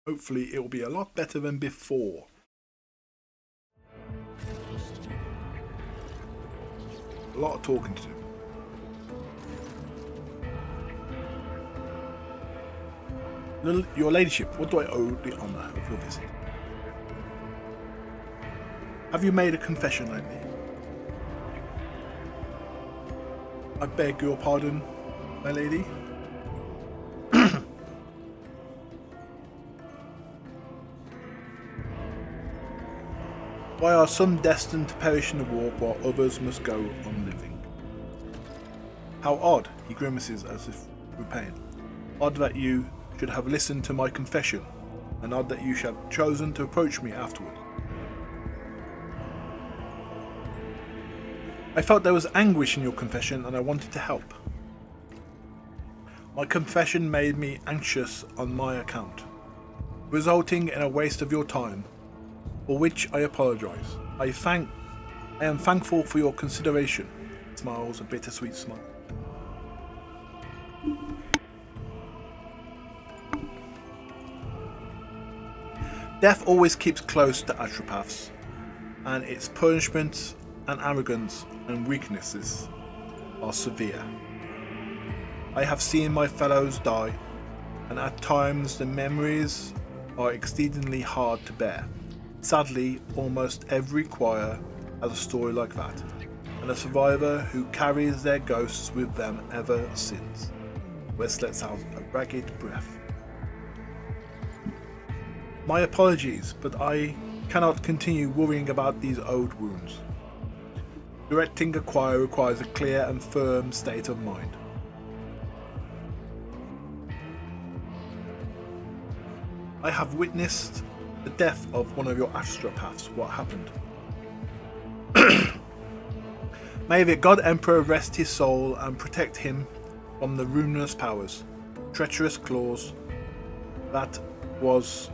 Hopefully it will be a lot better than before. A lot of talking to do. Your ladyship, what do I owe the honour of your visit? Have you made a confession lately? I beg your pardon, my lady. Why are some destined to perish in the war while others must go on living? How odd, he grimaces as if with pain. Odd that you should have listened to my confession, and odd that you should have chosen to approach me afterward. I felt there was anguish in your confession and I wanted to help. My confession made me anxious on my account, resulting in a waste of your time, for which I apologise. I am thankful for your consideration. Smiles a bittersweet smile. Death always keeps close to astropaths, and its punishments and arrogance and weaknesses are severe. I have seen my fellows die, and at times the memories are exceedingly hard to bear. Sadly, almost every choir has a story like that, and a survivor who carries their ghosts with them ever since. Wes lets out a ragged breath. My apologies, but I cannot continue worrying about these old wounds. Directing a choir requires a clear and firm state of mind. I have witnessed the death of one of your astropaths. What happened? May the God Emperor rest his soul and protect him from the ruinous powers, treacherous claws. That was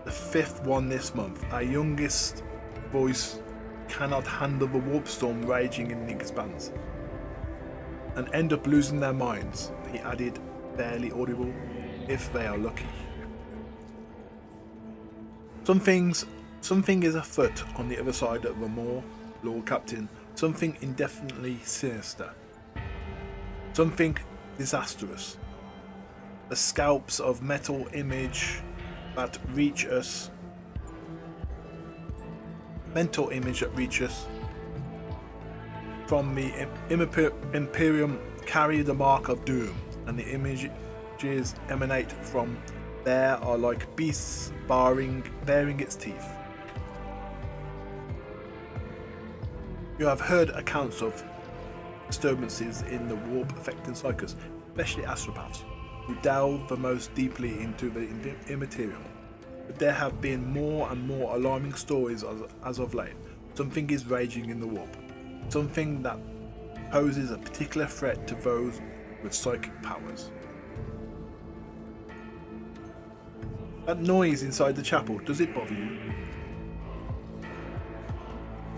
the fifth one this month. Our youngest voice cannot handle the warp storm raging in the expanse, and end up losing their minds, he added, barely audible, if they are lucky. Something is afoot on the other side of the moor, Lord Captain. Something indefinitely sinister. Something disastrous. The scalps of metal image that reach us. Mental image that reach us from the Imperium carry the mark of doom, and the images emanate from there are like beasts baring its teeth. You have heard accounts of disturbances in the warp affecting psychers, especially astropaths, who delve the most deeply into the immaterial. But there have been more and more alarming stories as of late. Something is raging in the warp. Something that poses a particular threat to those with psychic powers. That noise inside the chapel, does it bother you?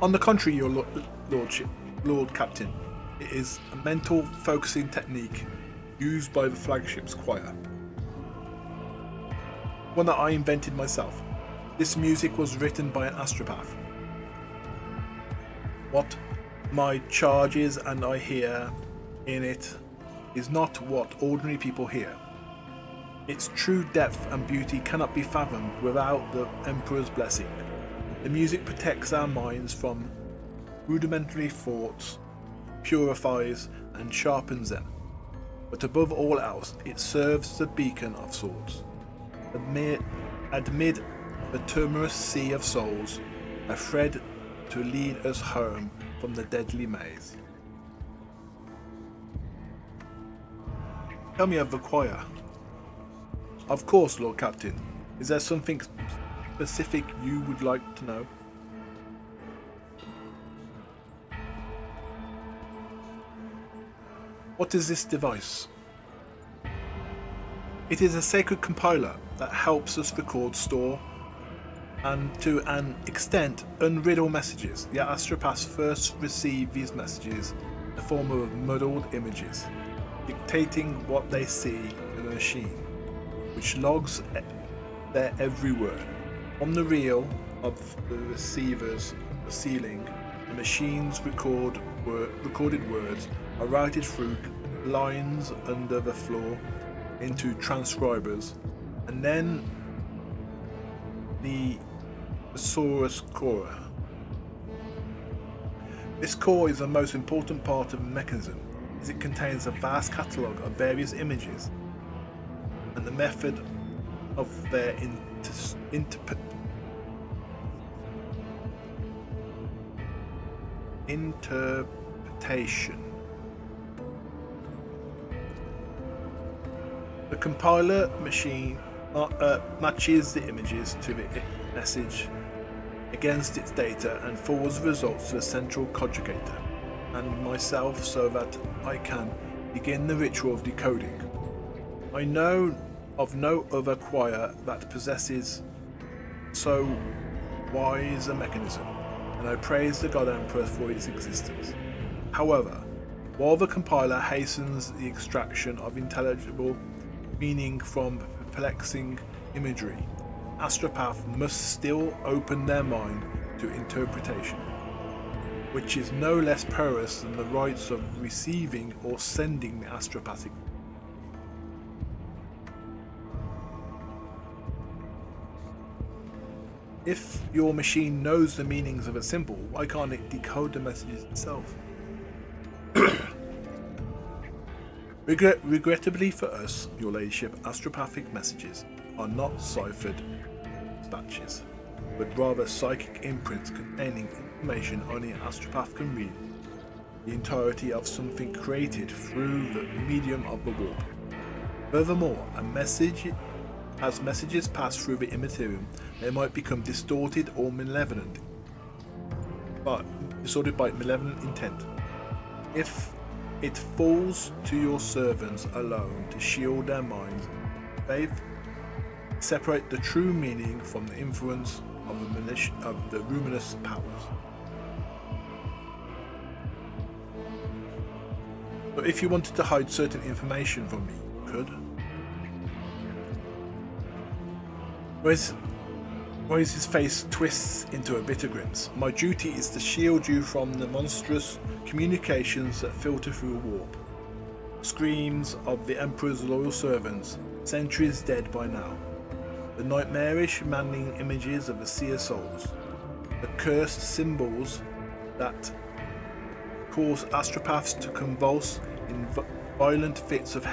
On the contrary, your lordship, Lord Captain, it is a mental focusing technique used by the flagship's choir. One that I invented myself. This music was written by an astropath. What my charge is and I hear in it is not what ordinary people hear. Its true depth and beauty cannot be fathomed without the Emperor's blessing. The music protects our minds from rudimentary thoughts, purifies and sharpens them. But above all else, it serves as a beacon of sorts. Amid the tumultuous sea of souls, a thread to lead us home from the deadly maze. Tell me of the choir. Of course, Lord Captain. Is there something specific you would like to know? What is this device? It is a sacred compiler that helps us record, store, and to an extent unriddle messages. The astropaths first receive these messages in the form of muddled images, dictating what they see in the machine. which logs their every word. On the reel of the receiver's ceiling, the machine's recorded words are routed through lines under the floor into transcribers, and then the Thesaurus core. This core is the most important part of the mechanism, as it contains a vast catalogue of various images and the method of their interpretation. The compiler machine matches the images to the message against its data and forwards the results to the central conjugator and myself so that I can begin the ritual of decoding. I know of no other choir that possesses so wise a mechanism, and I praise the God Emperor for its existence. However, while the compiler hastens the extraction of intelligible meaning from perplexing imagery, astropaths must still open their mind to interpretation, which is no less perilous than the rites of receiving or sending the astropathic. If your machine knows the meanings of a symbol, why can't it decode the messages itself? Regrettably for us, your ladyship, astropathic messages are not ciphered dispatches, but rather psychic imprints containing information only an astropath can read, the entirety of something created through the medium of the warp. Furthermore, as messages pass through the immaterium, they might become distorted or malevolent, but distorted by malevolent intent. If it falls to your servants alone to shield their minds, they separate the true meaning from the influence of the ruminous powers. So if you wanted to hide certain information from me, you could. Royce's face twists into a bitter grimace. My duty is to shield you from the monstrous communications that filter through warp. Screams of the Emperor's loyal servants, centuries dead by now. The nightmarish maddening images of the seer souls. The cursed symbols that cause astropaths to convulse in violent fits of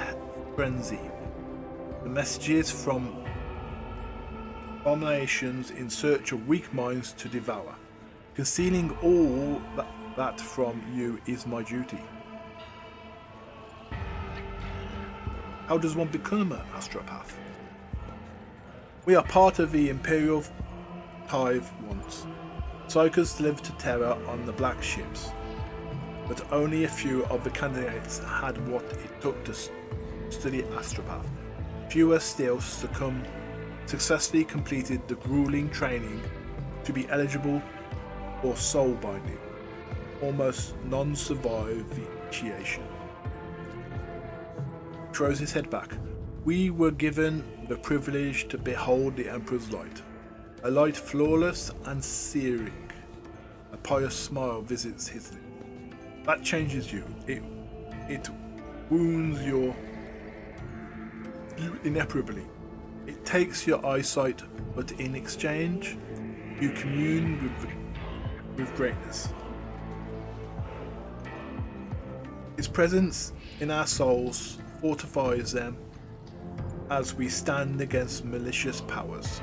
frenzy. The messages from abominations in search of weak minds to devour. Concealing all that from you is my duty. How does one become an astropath? We are part of the Imperial Tithe once. Psychers lived to terror on the black ships, but only a few of the candidates had what it took to study astropath. Fewer still successfully completed the grueling training to be eligible for soul binding. Almost none survived the initiation. Throws his head back. We were given the privilege to behold the Emperor's light. A light flawless and searing. A pious smile visits his lips. That changes you. It wounds you irreparably. It takes your eyesight, but in exchange, you commune with greatness. His presence in our souls fortifies them as we stand against malicious powers.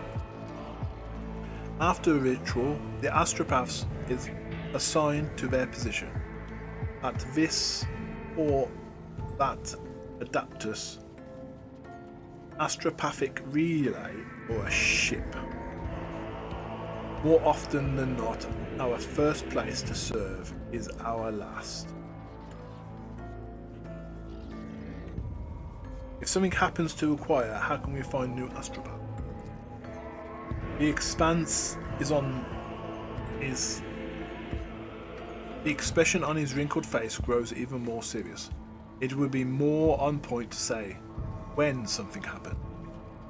After a ritual, the astropaths is assigned to their position. At this or that adaptus, astropathic relay, or a ship. More often than not, our first place to serve is our last. If something happens to acquire, how can we find new astropath? The expanse is on his. The expression on his wrinkled face grows even more serious. It would be more on point to say when something happened.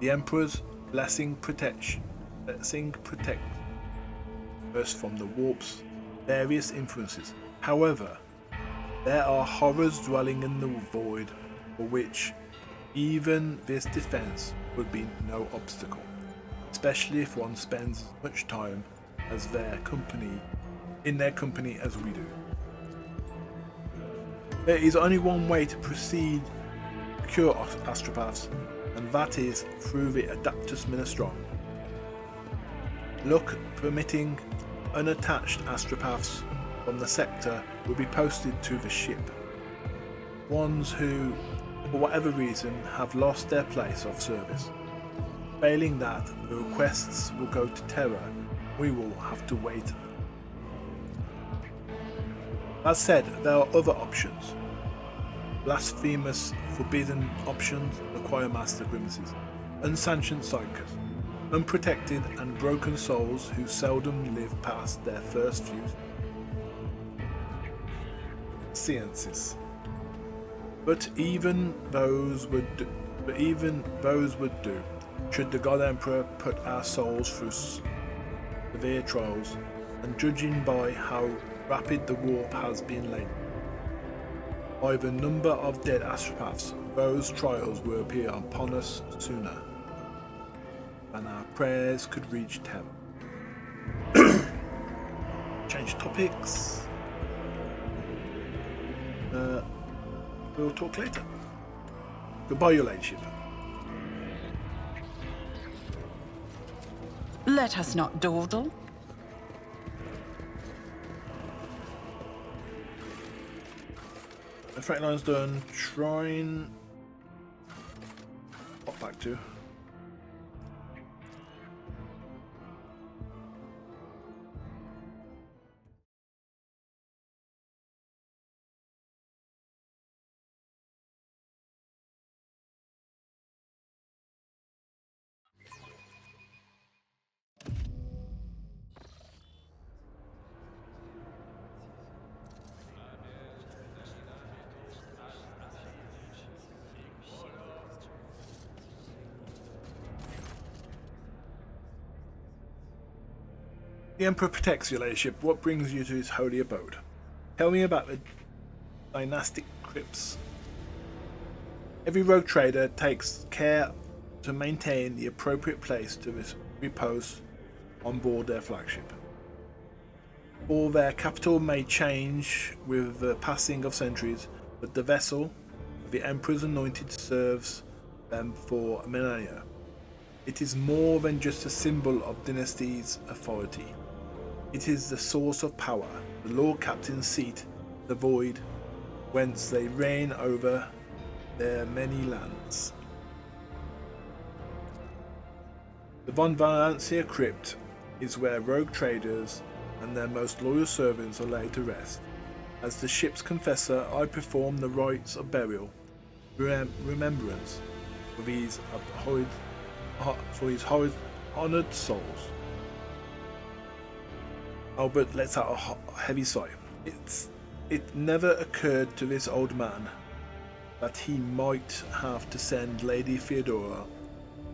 The Emperor's blessing protect us from the warp's various influences. However, there are horrors dwelling in the void for which even this defense would be no obstacle, especially if one spends as much time as in their company as we do. There is only one way to proceed to cure astropaths, and that is through the Adaptus Ministorum. Luck permitting, unattached astropaths from the sector will be posted to the ship. Ones who, for whatever reason, have lost their place of service. Failing that, the requests will go to Terra. We will have to wait. That said, there are other options. Blasphemous, forbidden options require master grimaces, unsanctioned psychers, unprotected and broken souls who seldom live past their first few seances. But even those would do, should the God Emperor put our souls through severe trials, and judging by how rapid the warp has been lately, by the number of dead astropaths, those trials will appear upon us sooner than our prayers could reach Terra. Change topics. We'll talk later. Goodbye, your ladyship. Let us not dawdle. The freight line's done. Shrine. Pop back to. The Emperor protects your ladyship. What brings you to his holy abode? Tell me about the dynastic crypts. Every rogue trader takes care to maintain the appropriate place to repose on board their flagship. Or their capital may change with the passing of centuries, but the vessel of the Emperor's anointed serves them for millennia. It is more than just a symbol of dynasty's authority. It is the source of power, the Lord Captain's seat, the void, whence they reign over their many lands. The Von Valancius crypt is where rogue traders and their most loyal servants are laid to rest. As the ship's confessor, I perform the rites of burial, remembrance for these honoured souls. Albert lets out a heavy sigh. It never occurred to this old man that he might have to send Lady Theodora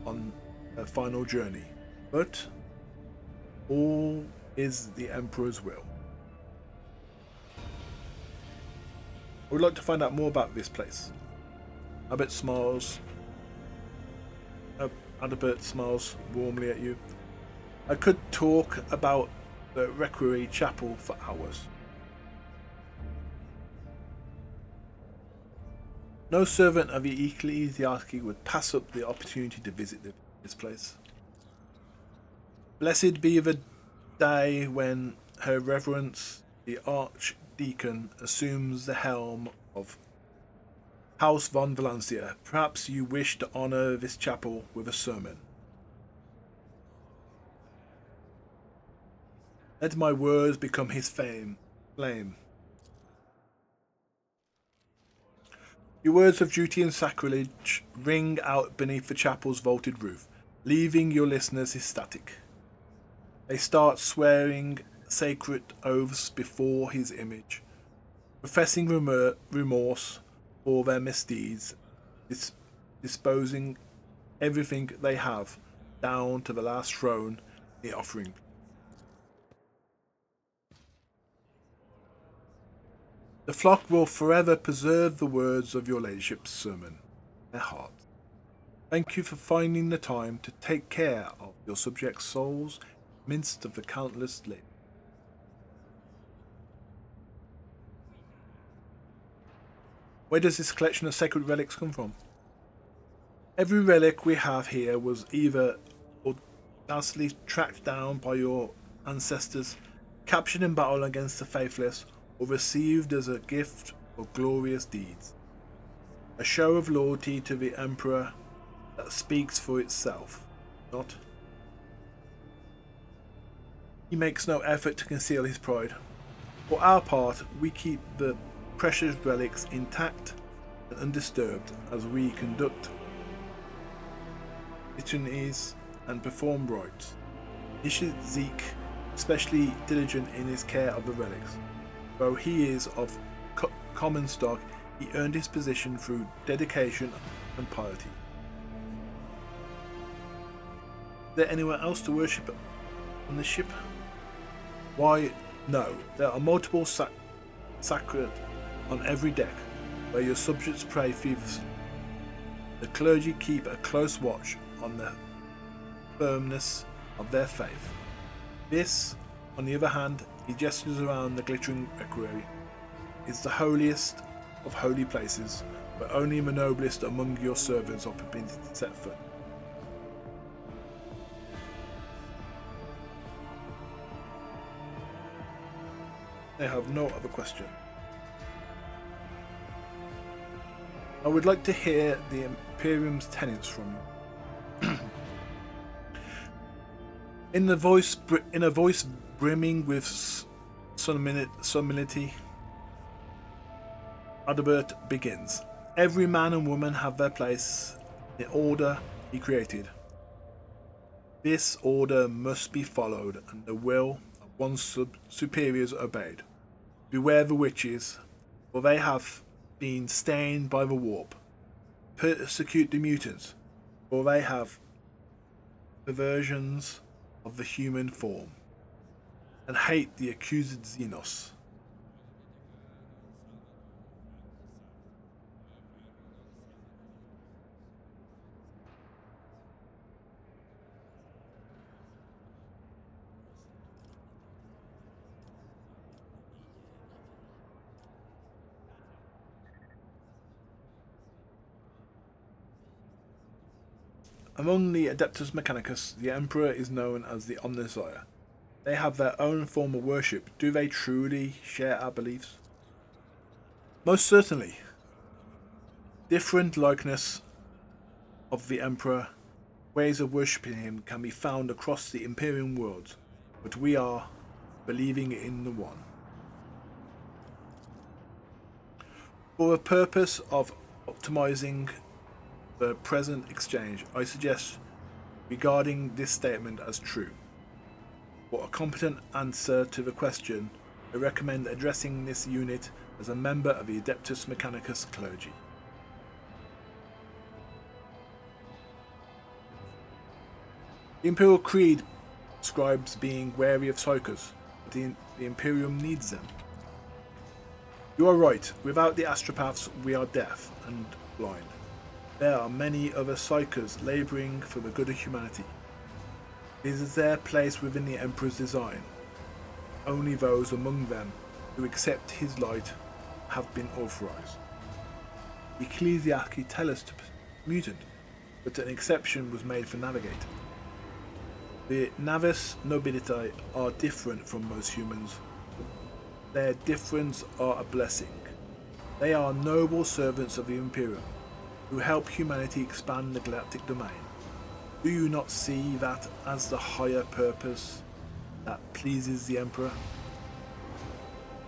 on her final journey, but all is the Emperor's will. I would like to find out more about this place. Albert smiles warmly at you. I could talk about the Requiem Chapel for hours. No servant of the ecclesiarchy would pass up the opportunity to visit this place. Blessed be the day when Her Reverence the Archdeacon assumes the helm of House von Valancius. Perhaps you wish to honour this chapel with a sermon. Let my words become his flame. Your words of duty and sacrilege ring out beneath the chapel's vaulted roof, leaving your listeners ecstatic. They start swearing sacred oaths before his image, professing remorse for their misdeeds, disposing everything they have, down to the last throne in the offering. The flock will forever preserve the words of your ladyship's sermon in their hearts. Thank you for finding the time to take care of your subjects' souls midst of the countless labor. Where does this collection of sacred relics come from? Every relic we have here was either audaciously tracked down by your ancestors, captured in battle against the faithless, or received as a gift for glorious deeds. A show of loyalty to the Emperor that speaks for itself, not. He makes no effort to conceal his pride. For our part, we keep the precious relics intact and undisturbed as we conduct litanies and perform rites. Zeke, especially diligent in his care of the relics. Though he is of common stock, he earned his position through dedication and piety. Is there anywhere else to worship on the ship? Why, no. There are multiple sacred on every deck, where your subjects pray feverishly. The clergy keep a close watch on the firmness of their faith. This, on the other hand, he gestures around the glittering equerry, is the holiest of holy places, where only the noblest among your servants are permitted to set foot. I have no other question. I would like to hear the Imperium's tenets from you. In a voice brimming with solemnity, Adalbert begins. Every man and woman have their place in the order he created. This order must be followed and the will of one's superiors obeyed. Beware the witches, for they have been stained by the warp. Persecute the mutants, for they have perversions of the human form, and hate the accused Xenos. Among the Adeptus Mechanicus, the Emperor is known as the Omnissiah. They have their own form of worship. Do they truly share our beliefs? Most certainly. Different likeness of the Emperor, ways of worshipping him can be found across the Imperium worlds, but we are believing in the one. For the purpose of optimizing the present exchange, I suggest regarding this statement as true. For a competent answer to the question, I recommend addressing this unit as a member of the Adeptus Mechanicus clergy. The Imperial Creed describes being wary of psychers, but the Imperium needs them. You are right, without the astropaths we are deaf and blind. There are many other psychers labouring for the good of humanity. It is their place within the Emperor's design. Only those among them who accept his light have been authorized. The Ecclesiarchy tell us to mutant, but an exception was made for Navigator. The Navis Nobilitae are different from most humans. Their difference are a blessing. They are noble servants of the Imperium, who help humanity expand the galactic domain. Do you not see that as the higher purpose that pleases the Emperor?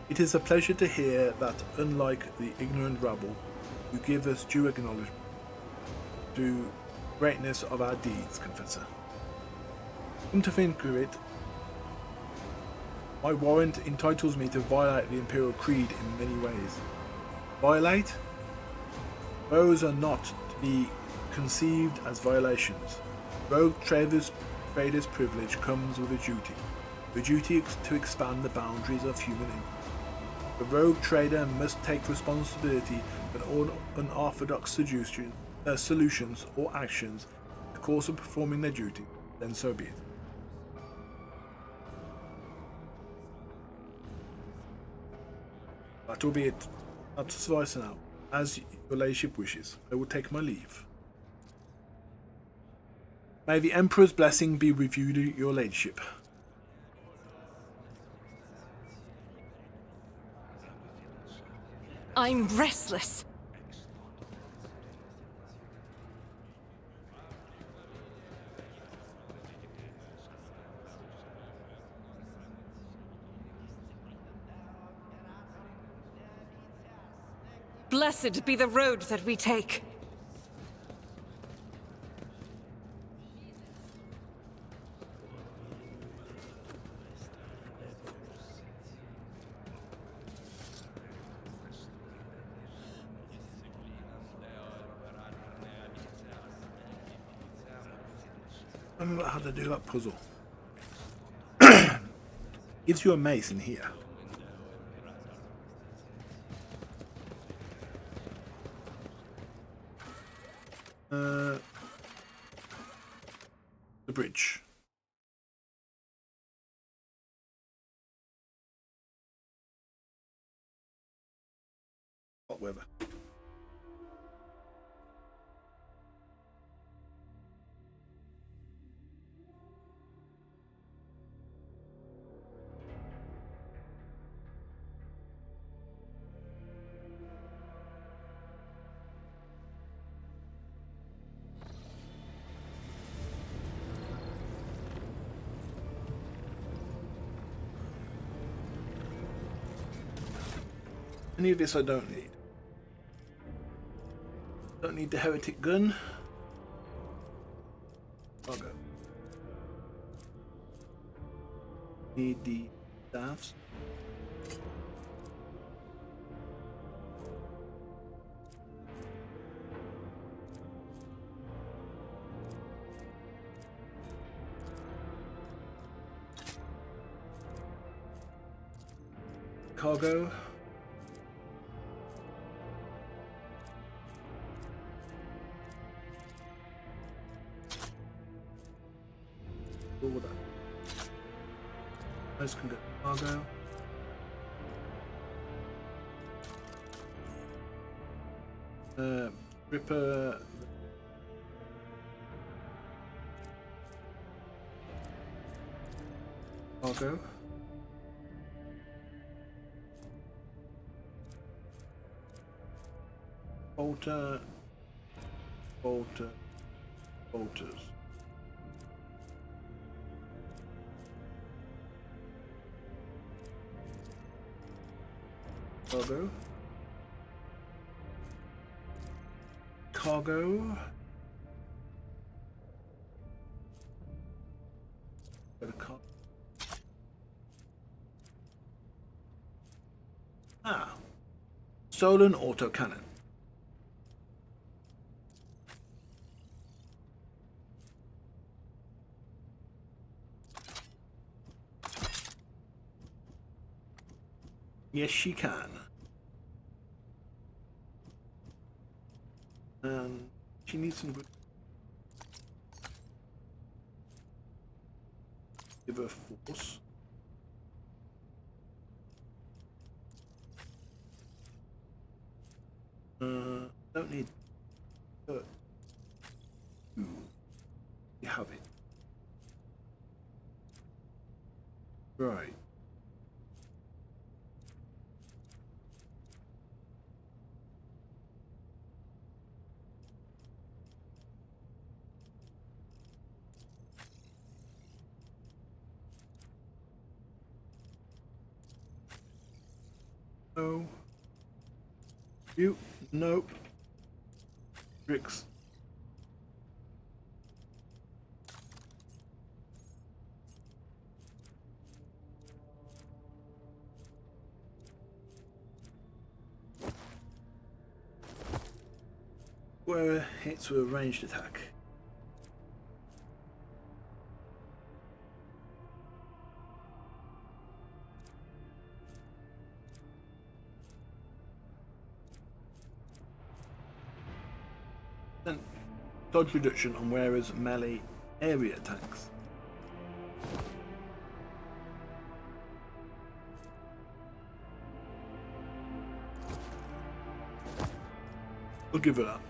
It is a pleasure to hear that, unlike the ignorant rabble, you give us due acknowledgement to greatness of our deeds, Confessor. Come to think of it, my warrant entitles me to violate the Imperial Creed in many ways. Violate? Those are not to be conceived as violations. Rogue traders' privilege comes with a duty. The duty to expand the boundaries of human influence. The rogue trader must take responsibility for all unorthodox solutions or actions in the course of performing their duty, then so be it. That will be it. That suffice now. As your ladyship wishes, I will take my leave. May the Emperor's blessing be with you, your ladyship. I'm restless. Blessed be the road that we take. I remember how to do that puzzle. Gives you a mace in here. The bridge. Hot weather. Any of this I don't need. Don't need the heretic gun. I'll go. Need the staffs. Cargo. All that. Those can get cargo. Ripper. Cargo. Bolter. Bolter. Bolters. Cargo. Cargo. Ah. Stolen autocannon. Yes, she can. And she needs some good. Give her force. Don't need. You have it. Right. No. You. Nope. Bricks. where hits with a ranged attack. Then dodge reduction on wearer's melee area attacks. I'll give it that.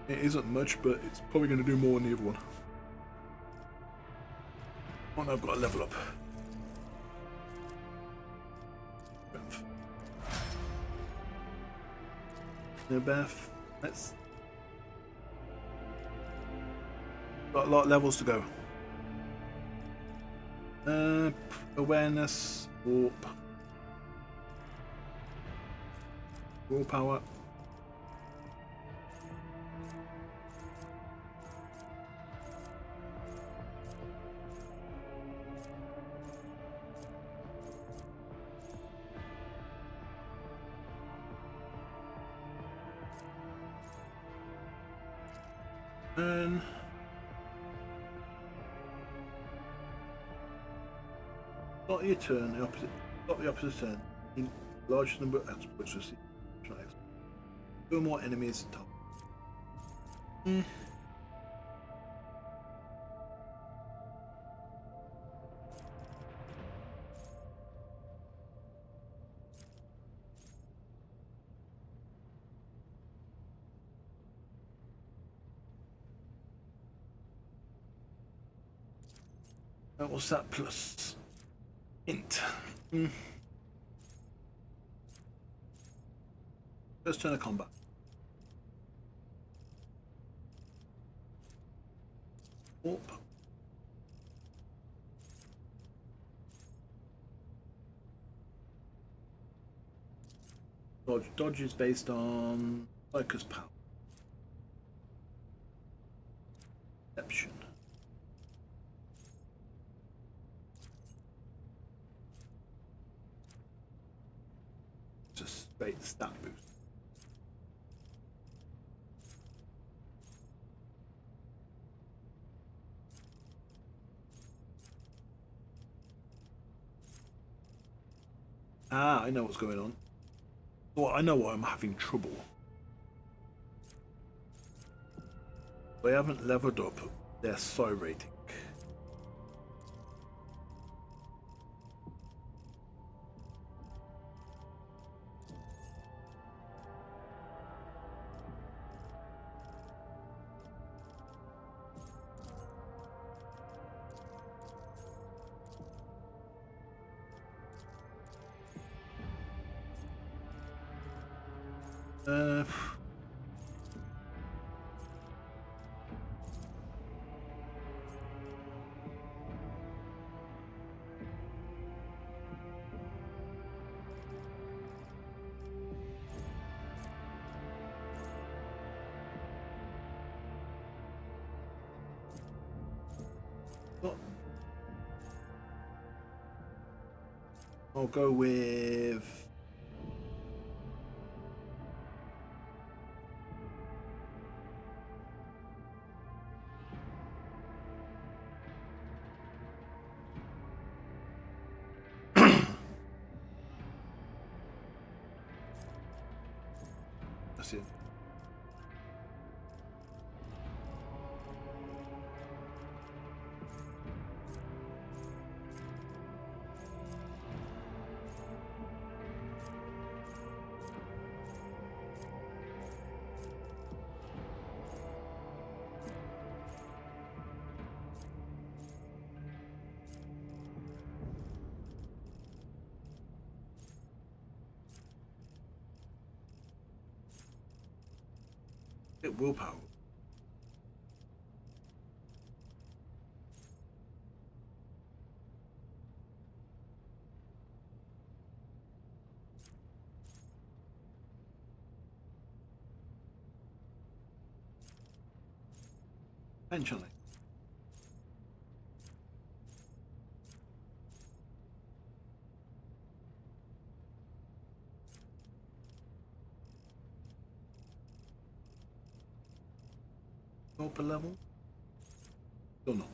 It isn't much, but it's probably going to do more than the other one. Oh no, I've got to level up. No, Beth. Let's. Got a lot of levels to go. Awareness, warp, willpower. And start your turn. Start the opposite turn. In largest number of exploits received. Two more enemies. Top. What's that plus? Int. First turn of combat. Warp. Dodge. Dodge is based on focus power. Perception. Just straight stat boost. Ah, I know what's going on. Well, I know why I'm having trouble. They haven't leveled up their psi rating. I'll go with that's it. Willpower. Eventually. Upper level? Still not.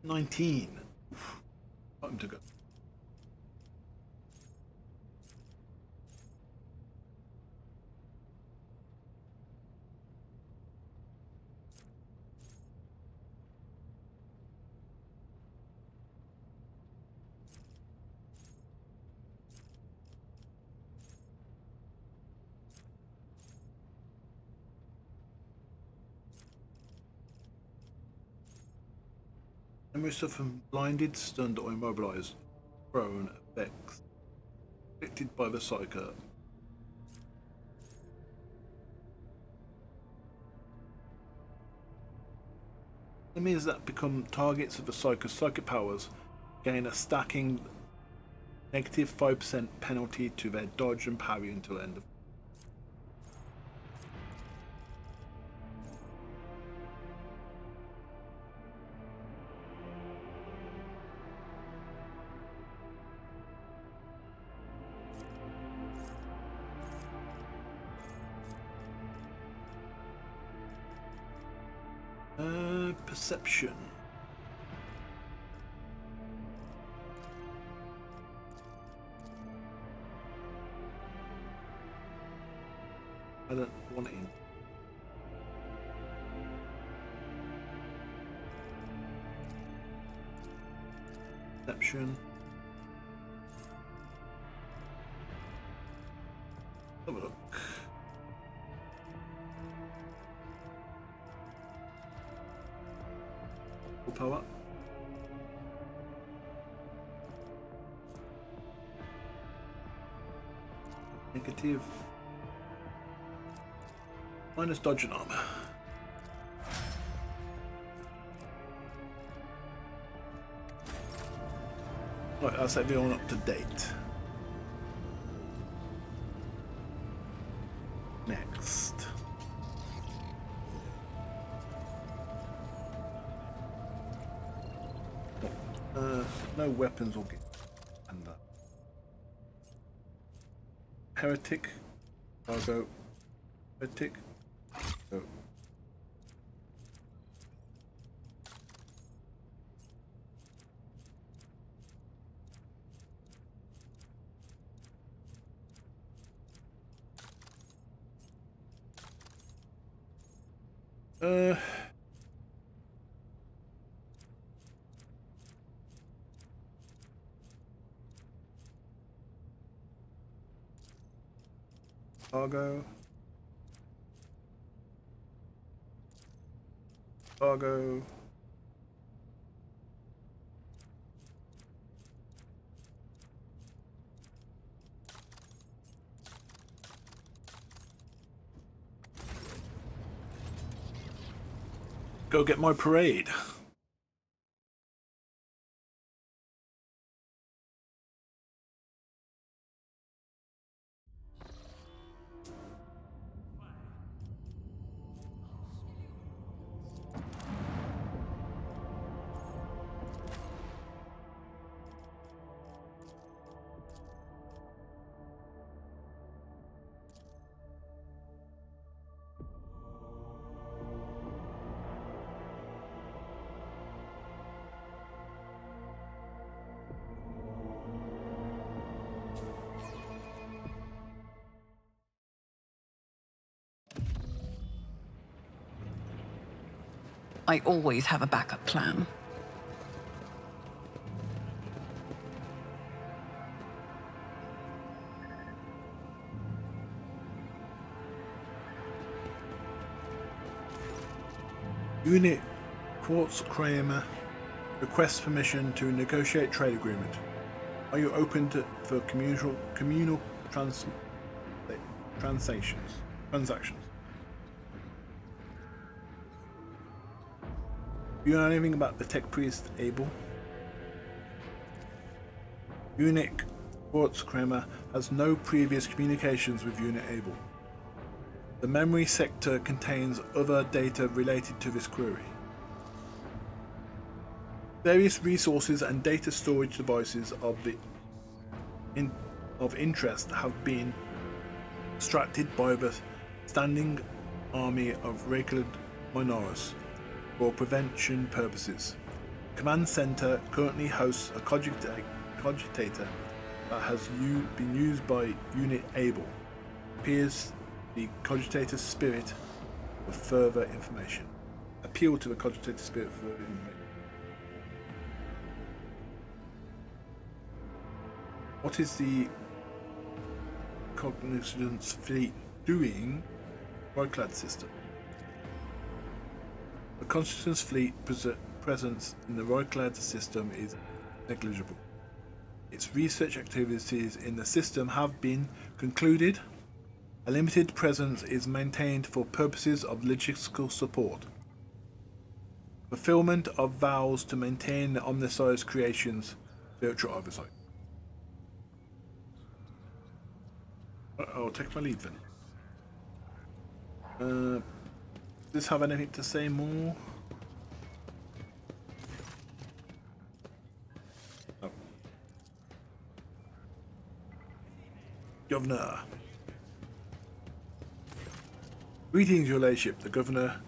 19. Time to go. Memory from blinded, stunned, or immobilized. Prone effects inflicted by the psyker. Enemies that become targets of the psyker's psychic powers gain a stacking negative 5% penalty to their dodge and parry until end of. Perception. I don't want it in. Perception. Have a look. Power. Negative. Minus dodge and armor. Right, I'll set everyone up to date. Next. No weapons will get and heretic. I'll go heretic. Go. Cargo. Cargo. Go get my parade. I always have a backup plan. Unit Quartz Kramer requests permission to negotiate trade agreement. Are you open to for communal transactions? Do you know anything about the tech priest Abel? Unit Quartz Kramer has no previous communications with Unit Abel. The memory sector contains other data related to this query. Various resources and data storage devices of the of interest have been distracted by the standing army of Reichled Minoris for prevention purposes. Command Center currently hosts a cogitator that has been used by Unit Able. Appears the cogitator's spirit for further information. Appeal to the cogitator's spirit for further information. What is the Cognizance Fleet doing? Royclad system. The Cognizance Fleet presence in the Royclad system is negligible. Its research activities in the system have been concluded. A limited presence is maintained for purposes of logistical support. Fulfillment of vows to maintain the Omniscience creation's spiritual oversight. I'll take my lead then. Does this have anything to say more? Oh. Governor. Greetings, your ladyship. The governor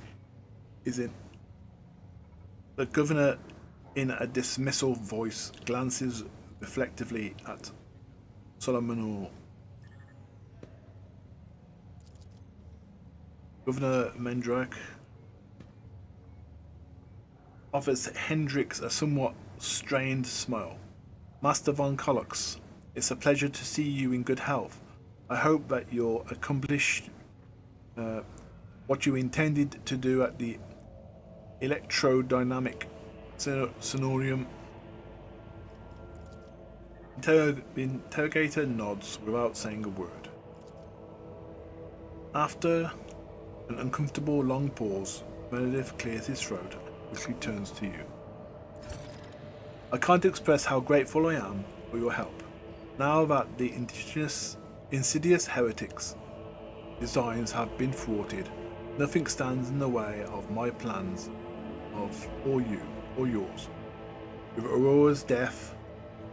in a dismissal voice glances reflectively at Solomon. Governor Mendrak offers Hendrix a somewhat strained smile. Master von Kollux, it's a pleasure to see you in good health. I hope that you're accomplished what you intended to do at the electrodynamic sonorium. The interrogator nods without saying a word. After an uncomfortable long pause, Meredith clears his throat and quickly turns to you. I can't express how grateful I am for your help. Now that the insidious heretics' designs have been thwarted, nothing stands in the way of my plans or yours. With Aurora's death,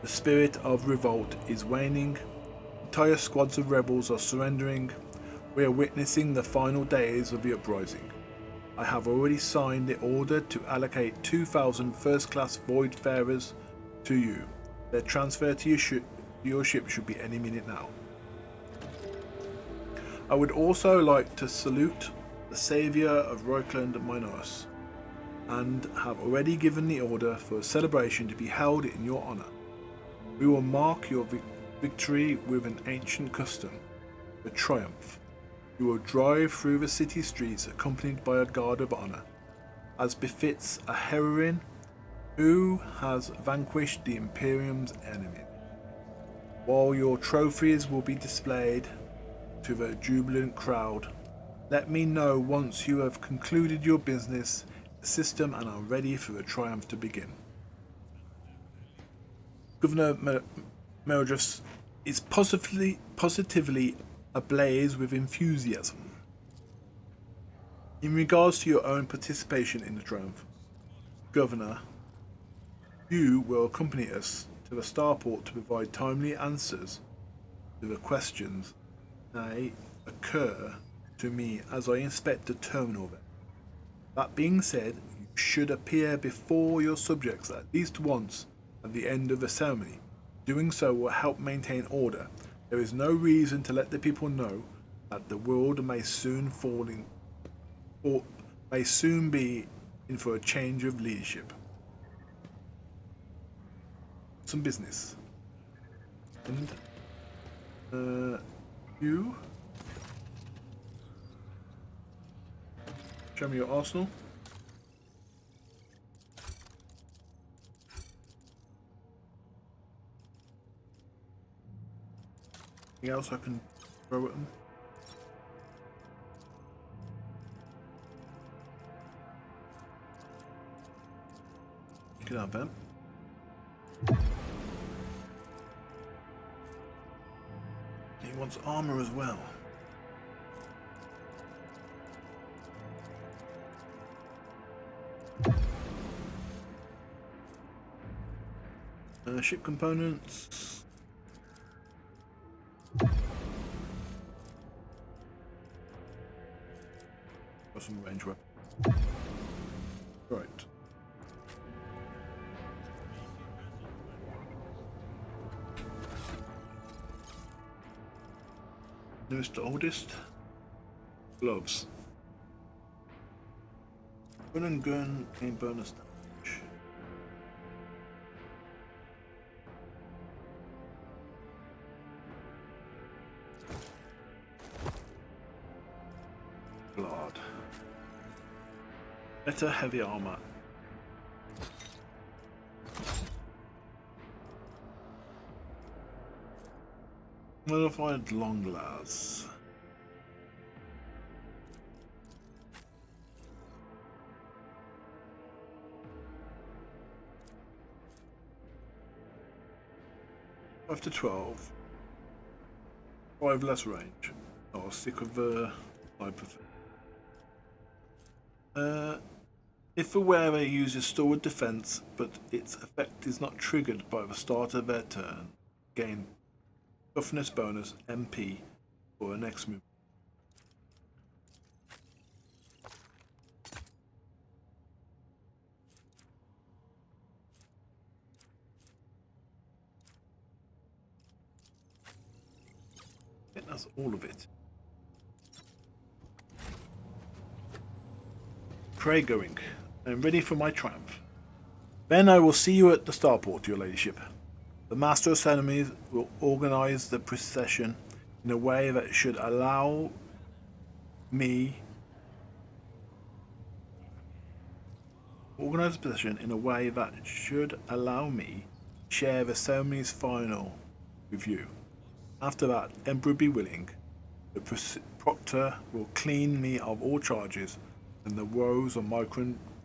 the spirit of revolt is waning. Entire squads of rebels are surrendering. We are witnessing the final days of the uprising. I have already signed the order to allocate 2,000 first-class voidfarers to you. Their transfer to your ship should be any minute now. I would also like to salute the saviour of Roikland Minoris, and have already given the order for a celebration to be held in your honour. We will mark your victory with an ancient custom, the triumph. You will drive through the city streets accompanied by a guard of honour, as befits a heroine who has vanquished the Imperium's enemy. While your trophies will be displayed to the jubilant crowd, let me know once you have concluded your business in the system and are ready for the triumph to begin. Governor Meredith is positively ablaze with enthusiasm. In regards to your own participation in the triumph, Governor, you will accompany us to the starport to provide timely answers to the questions that occur to me as I inspect the terminal there. That being said, you should appear before your subjects at least once at the end of the ceremony. Doing so will help maintain order. There is no reason to let the people know that the world may soon be in for a change of leadership. Some business. And you show me your arsenal. Anything else I can throw at them? You can have them. He wants armor as well. Ship components. some range weapon. Right. Newest to oldest. Gloves. Gun and gun gain bonus damage. Blood. Better heavy armor. Modified long las. After 12. 5 less range. I'll stick with the sniper thing. If a wearer uses stored defense, but its effect is not triggered by the start of their turn, gain toughness bonus MP for the next move. I think that's all of it. Pray going. I am ready for my triumph. Then I will see you at the starport, your ladyship. The Master of Ceremonies will organize the procession in a way that should allow me share the ceremony's final with you. After that, Emperor be willing, the proctor will clean me of all charges, and the woes of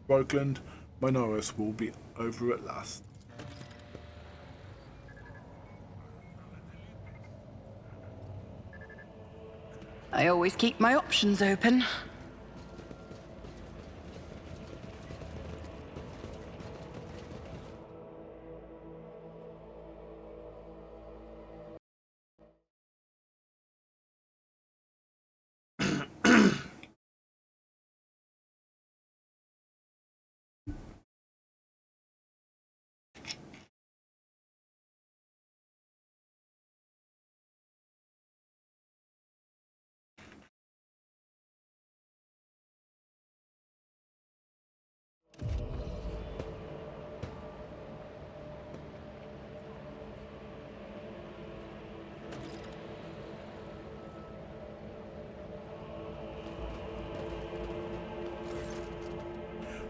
Rockland Minoris will be over at last. I always keep my options open.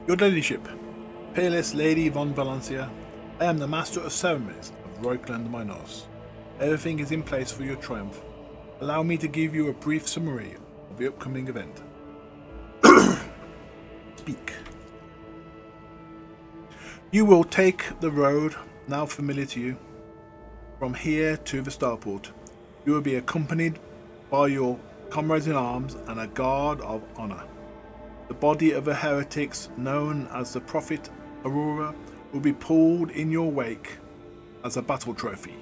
Your ladyship, peerless Lady von Valancius, I am the Master of Ceremonies of Rockland Minoris. Everything is in place for your triumph. Allow me to give you a brief summary of the upcoming event. Speak. You will take the road, now familiar to you, from here to the starport. You will be accompanied by your comrades in arms and a guard of honor. The body of the heretics, known as the Prophet Aurora, will be pulled in your wake as a battle trophy.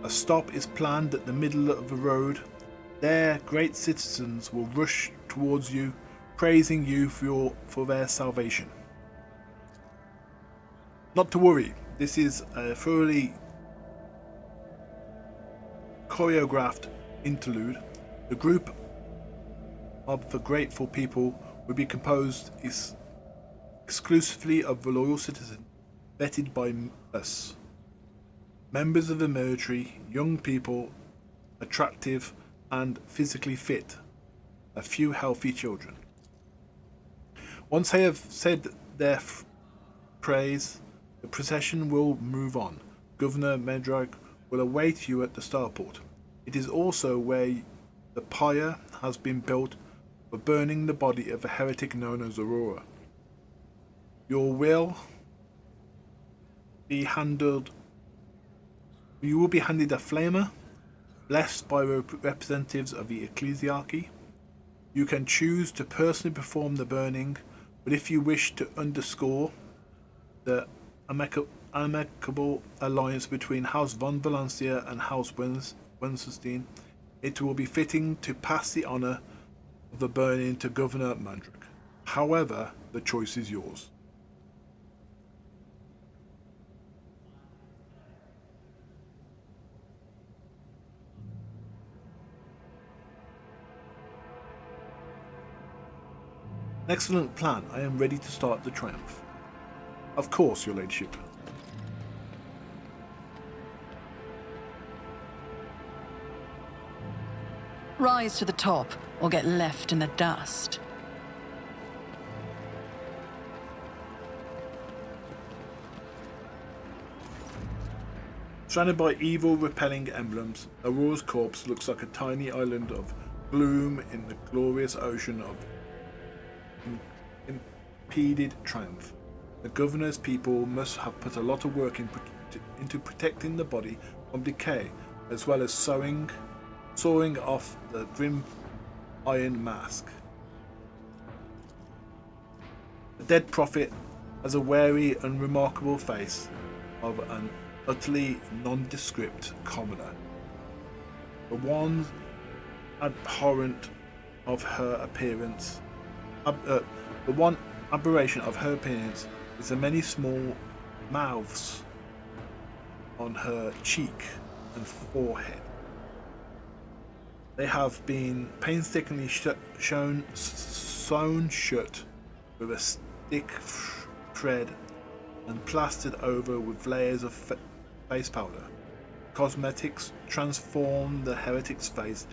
A stop is planned at the middle of the road. There, great citizens will rush towards you, praising you for their salvation. Not to worry, this is a thoroughly choreographed interlude. The group of the grateful people will be composed exclusively of the loyal citizens vetted by us. Members of the military, young people, attractive and physically fit, a few healthy children. Once they have said their praise, the procession will move on. Governor Medrag will await you at the starport. It is also where the pyre has been built for burning the body of a heretic known as Aurora. You will be handed a flamer, blessed by representatives of the ecclesiarchy. You can choose to personally perform the burning, but if you wish to underscore the amicable alliance between House von Valancius and House Wenzelstein, it will be fitting to pass the honor of the burning to Governor Mandrick. However, the choice is yours. An excellent plan. I am ready to start the triumph. Of course, your ladyship. Rise to the top, or get left in the dust. Surrounded by evil, repelling emblems, Aurora's corpse looks like a tiny island of gloom in the glorious ocean of impeded triumph. The governor's people must have put a lot of work into protecting the body from decay, as well as sawing off the grim iron mask. The dead prophet has a wary and remarkable face of an utterly nondescript commoner. The one abhorrent of her appearance, the one aberration of her appearance is the many small mouths on her cheek and forehead. They have been painstakingly sewn shut with a stick thread and plastered over with layers of face powder. Cosmetics transform the heretic's face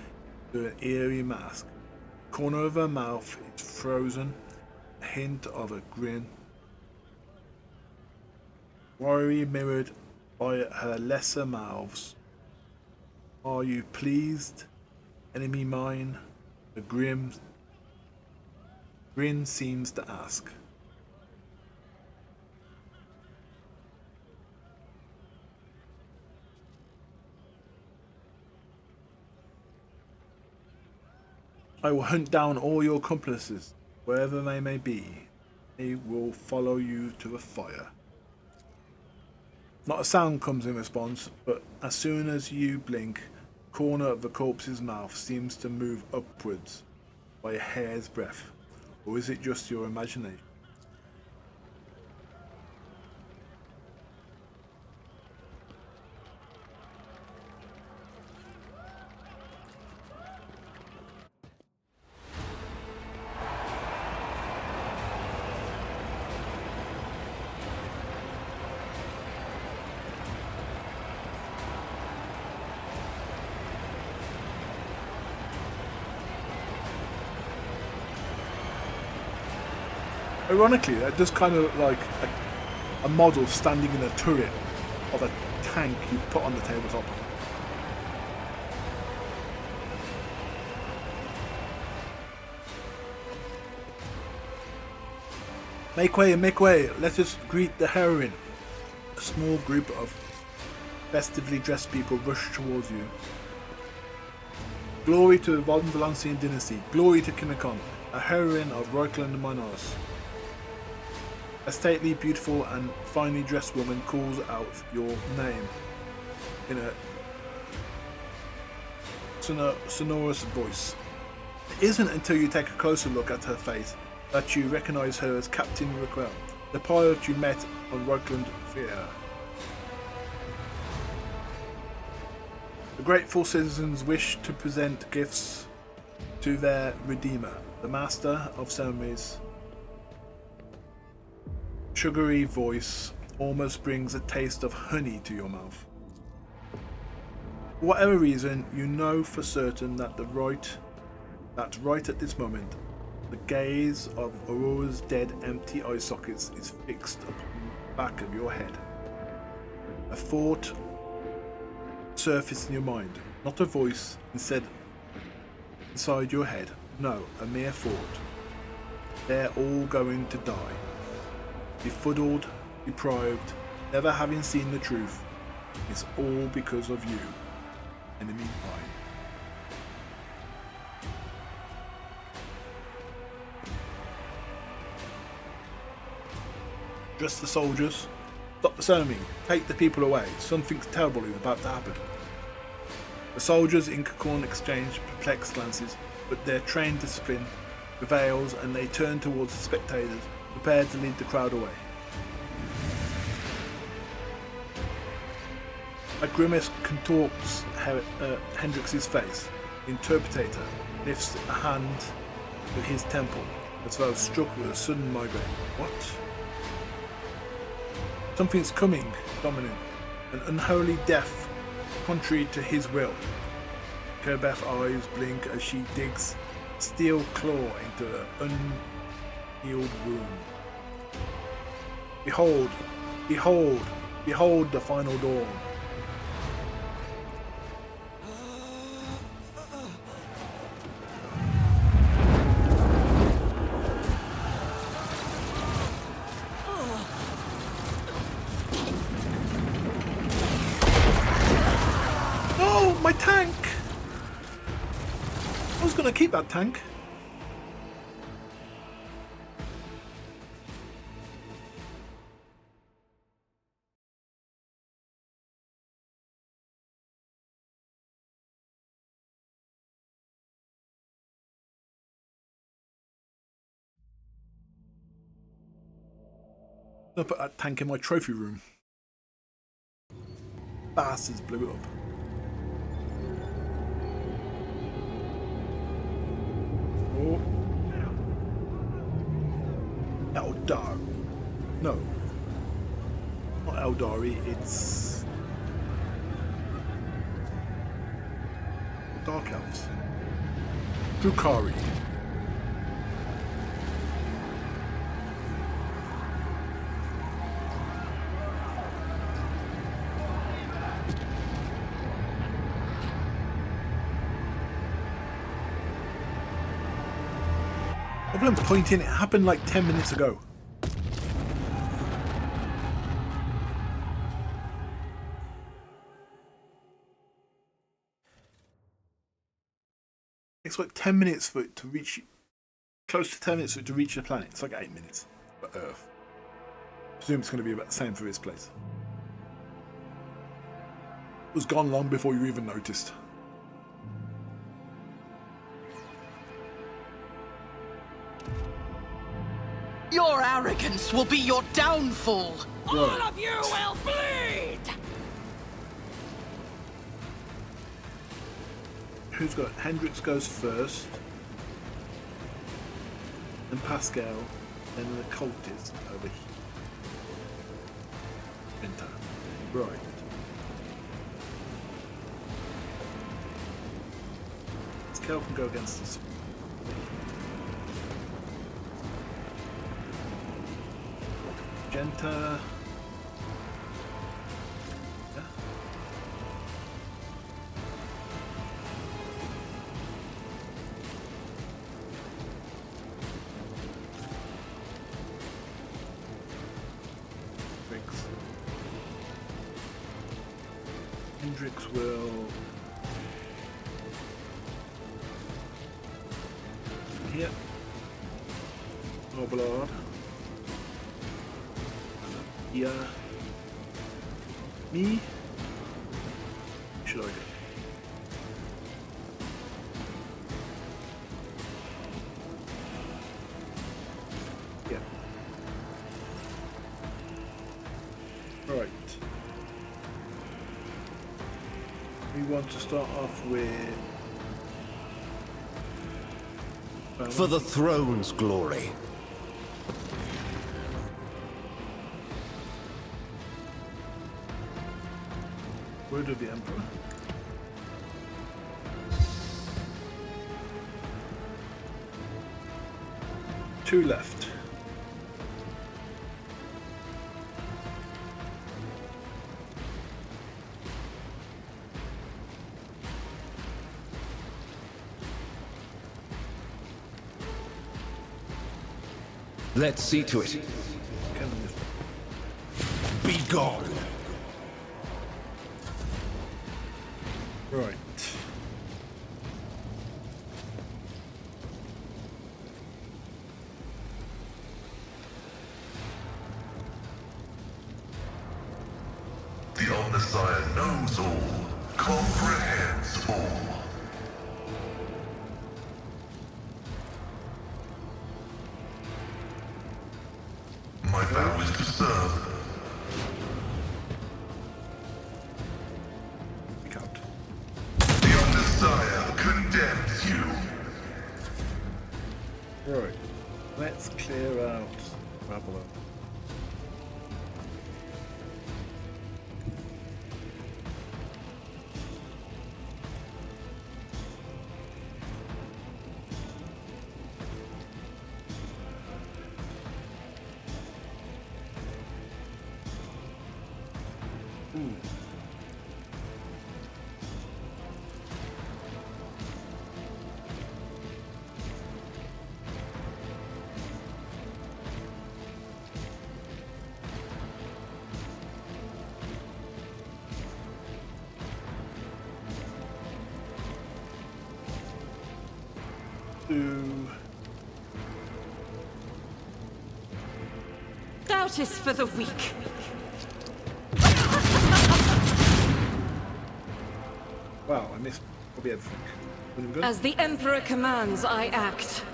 to an eerie mask. The corner of her mouth is frozen, a hint of a grin. Worry mirrored by her lesser mouths. Are you pleased, enemy mine? The grin seems to ask. I will hunt down all your accomplices, wherever they may be. They will follow you to the fire. Not a sound comes in response, but as soon as you blink, the corner of the corpse's mouth seems to move upwards by a hair's breadth. Or is it just your imagination? Ironically, that does kind of look like a model standing in a turret of a tank you put on the tabletop. Make way, let us greet the heroine. A small group of festively dressed people rush towards you. Glory to the Valancian dynasty, glory to Kinokon, a heroine of Reikland Minos. A stately, beautiful, and finely dressed woman calls out your name in a sonorous voice. It isn't until you take a closer look at her face that you recognize her as Captain Raquel, the pilot you met on Reikland Theatre. The grateful citizens wish to present gifts to their Redeemer, the Master of Ceremonies. Sugary voice almost brings a taste of honey to your mouth. For whatever reason, you know for certain that right at this moment, the gaze of Aurora's dead, empty eye sockets is fixed upon the back of your head. A thought surfaced in your mind, not a voice, instead inside your head. No, a mere thought. They're all going to die. Befuddled, deprived, never having seen the truth. It's all because of you, enemy mine. Dress the soldiers. Stop the ceremony. Take the people away. Something terrible is about to happen. The soldiers in Kinokon exchange perplexed glances. but their trained discipline prevails and they turn towards the spectators, prepared to lead the crowd away. A grimace contorts Hendrix's face. The interpreter lifts a hand to his temple, as though struck with a sudden migraine. What? Something's coming, Dominant. An unholy death, contrary to his will. Kerbeth's eyes blink as she digs a steel claw into an unhealed wound. Behold, behold, behold the final dawn. My tank! I was going to keep that tank. I'll put that tank in my trophy room. Bastards blew it up. Oh. Eldar. No. Not Eldari, it's Dark Elves. Drukhari. I'm pointing, it happened like 10 minutes ago. It's like 10 minutes for it to reach, close to 10 minutes for it to reach the planet. It's like 8 minutes for Earth. I presume it's going to be about the same for this place. It was gone long before you even noticed. Your arrogance will be your downfall. All of you will bleed! Who's got? Hendrix goes first. Then Pascal. Then the cultist over here. Enter. Right. Pascal can go against this. Magenta. Yeah. Hendrix will here. Oblard. Yeah. Me? Should I go? Yeah. Right. We want to start off with for the throne's glory. Word of the Emperor. Two left. Let's see to it. Be gone. Right. The Omnissiah knows all, comprehends all. Right. Let's clear out Babylon. Doubt is for the weak. Wow, I missed probably everything. Doing good? As the Emperor commands, I act.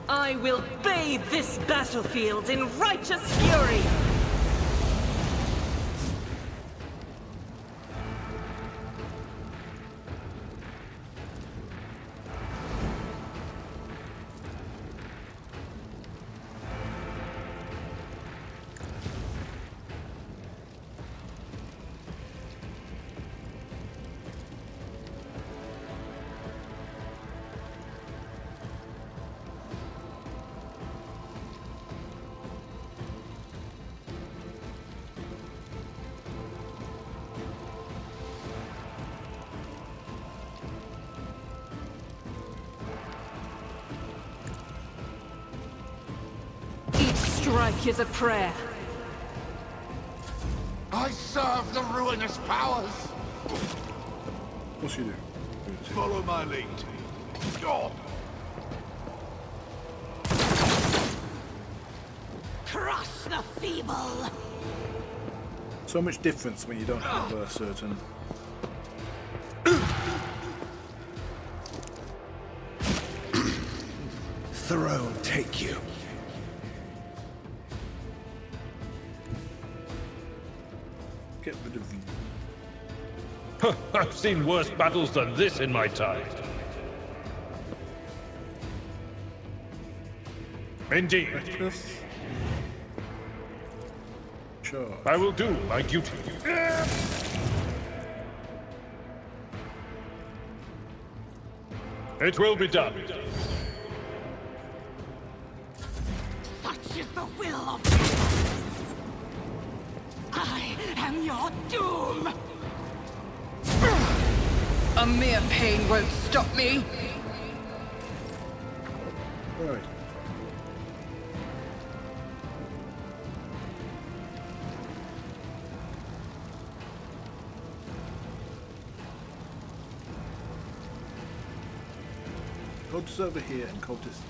I will bathe this battlefield in righteous fury! Strike is a prayer. I serve the ruinous powers. Of course you do. Follow my lead. Go. Crush the feeble! So much difference when you don't have a certain... Throne take you. Get rid of the... I've seen worse battles than this in my time. Indeed. Reckless. Charge. I will do my duty. It will be done. Such is the will of God. I am your doom! A mere pain won't stop me. Right. Cultists over here and cultists.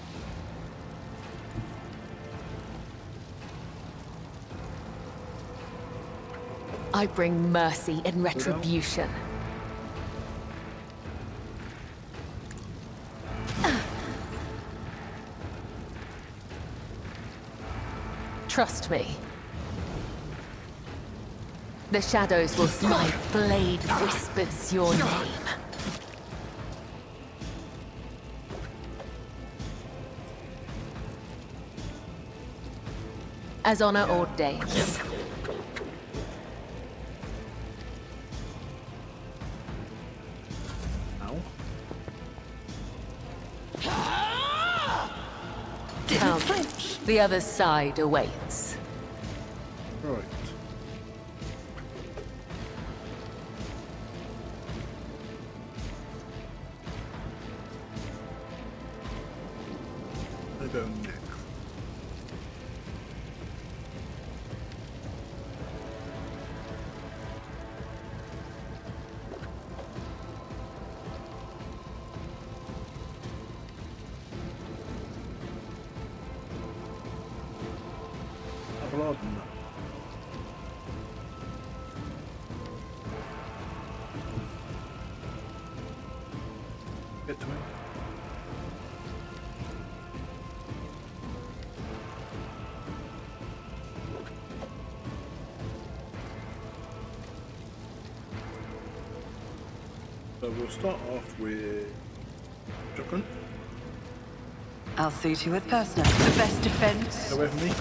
I bring mercy and retribution. Trust me. The shadows will see my blade whispers your name. As honor ordains. Ow. Come, the other side awaits. Right. I don't know. Get to him. So we'll start off with shotgun. I'll see to it personally. The best defense. Go with me.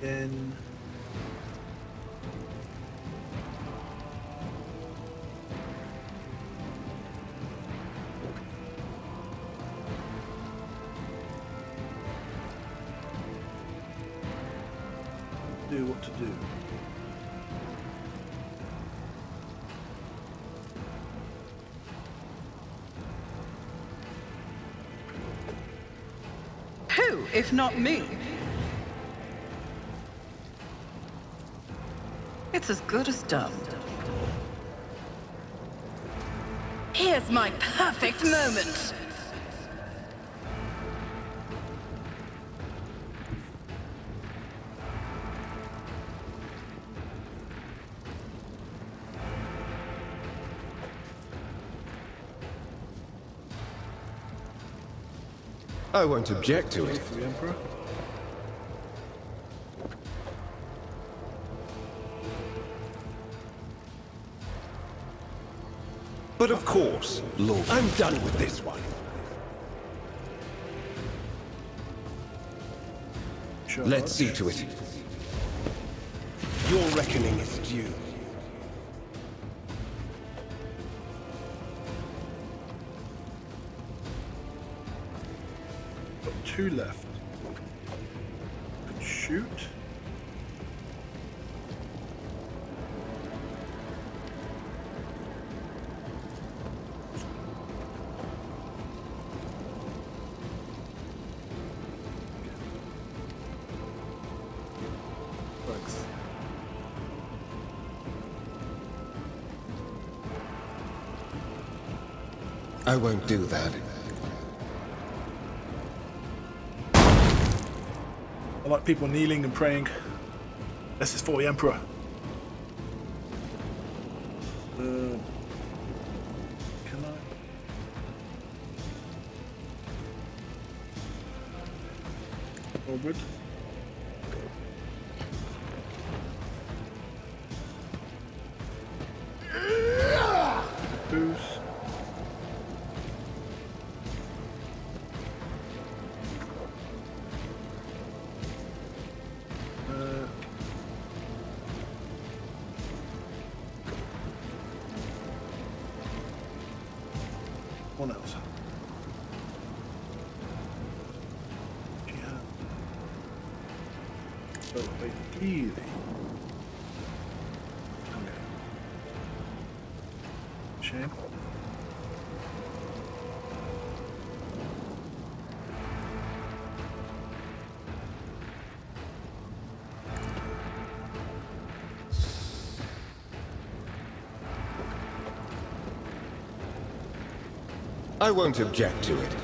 Then do what to do. Who, if not me? It's as good as done. Here's my perfect moment. I won't object to it. For the Emperor. But of course, Lord, I'm done with this one. Charge. Let's see to it. Your reckoning is due. Got 2 left. Could shoot. Works. I won't do that. I like people kneeling and praying. This is for the Emperor. Can I? Forward. Boost. One else. Yeah. So ideally. Okay. Shame. I won't object to it.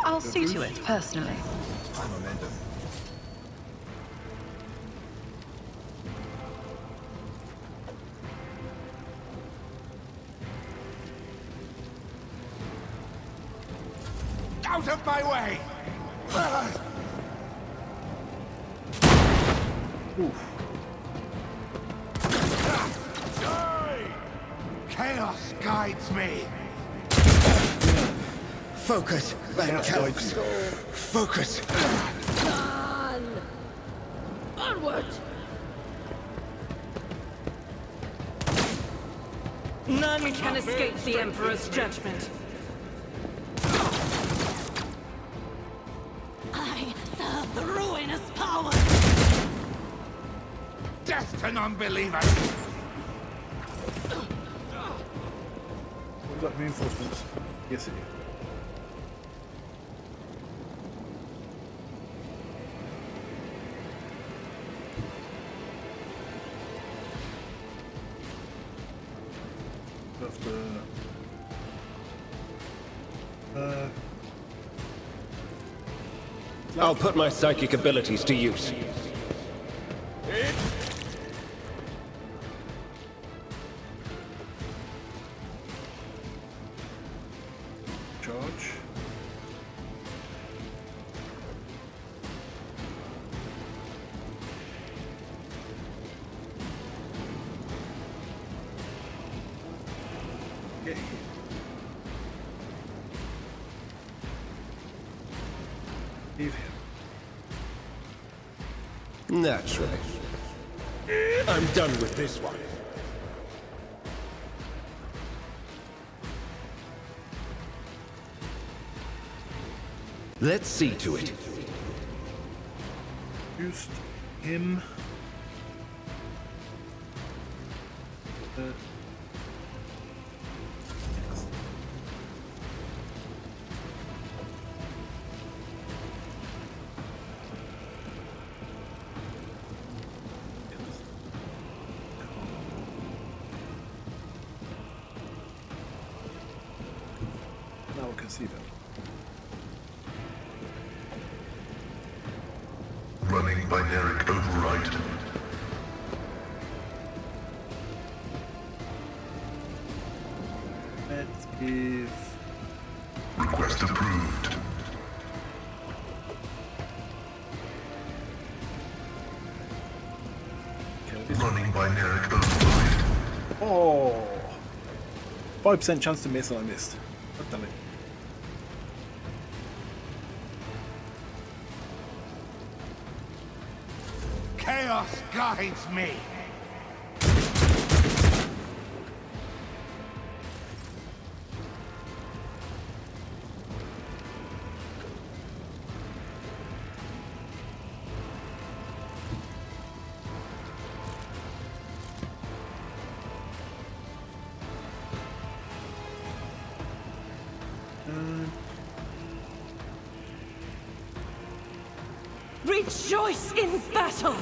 I'll see to it personally. Momentum. Out of my way! Oof. Die! Chaos guides me! Focus, Valancius. Focus. Onward! None can escape the Emperor's judgment. I serve the ruinous power! Death to non-believers! What was that reinforcements? Yes, it is. I'll put my psychic abilities to use. Charge. Get hit. Leave him. Naturally. I'm done with this one. Let's see to it. Just him. Yes. Now we can see them. Running binary override. Let's give. Request approved. Okay, this Running binary override. Oh! 5% chance to miss and I missed. God damn it. Chaos guides me. Rejoice in battle!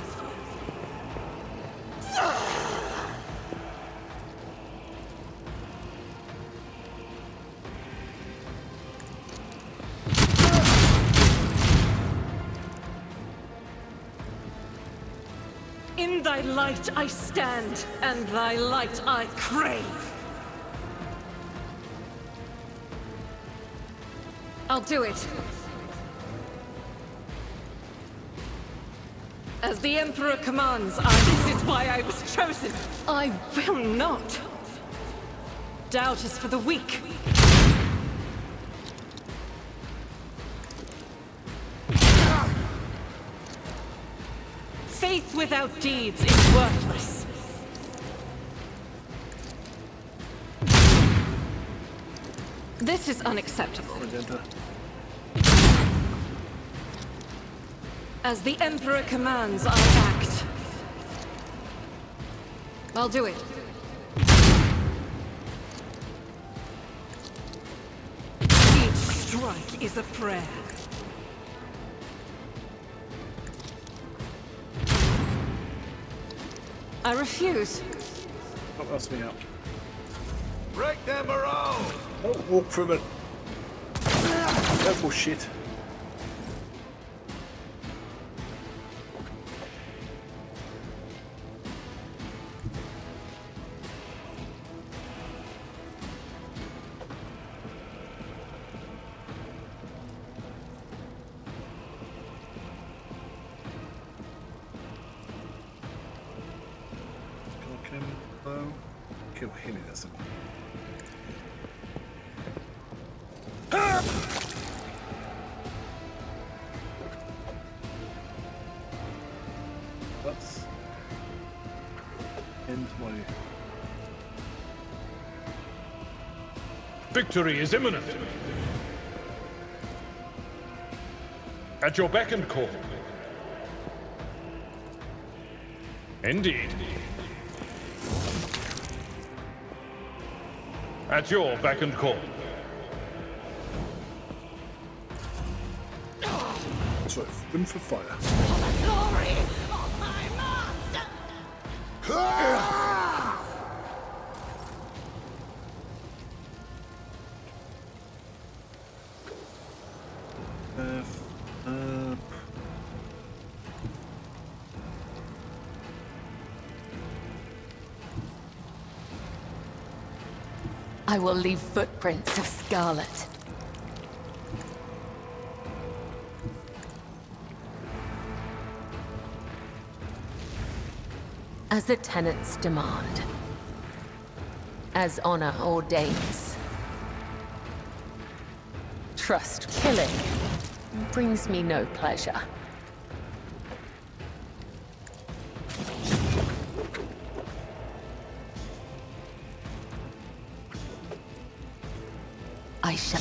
In thy light I stand, and thy light I crave. I'll do it. As the Emperor commands, this is why I was chosen. I will not. Doubt is for the weak. Faith without deeds is worthless. This is unacceptable. Magenta. As the Emperor commands, I act. I'll do it. Each strike is a prayer. I refuse. Oh, that's me out. Break them around. Oh, walk through it. Careful shit. Kill him in a second. Let's end my... Victory is imminent. At your beck and call. Indeed. At your beck and call. So, win for fire. Glory of my master! I will leave footprints of scarlet. As the tenets demand. As honor ordains. Trust killing brings me no pleasure.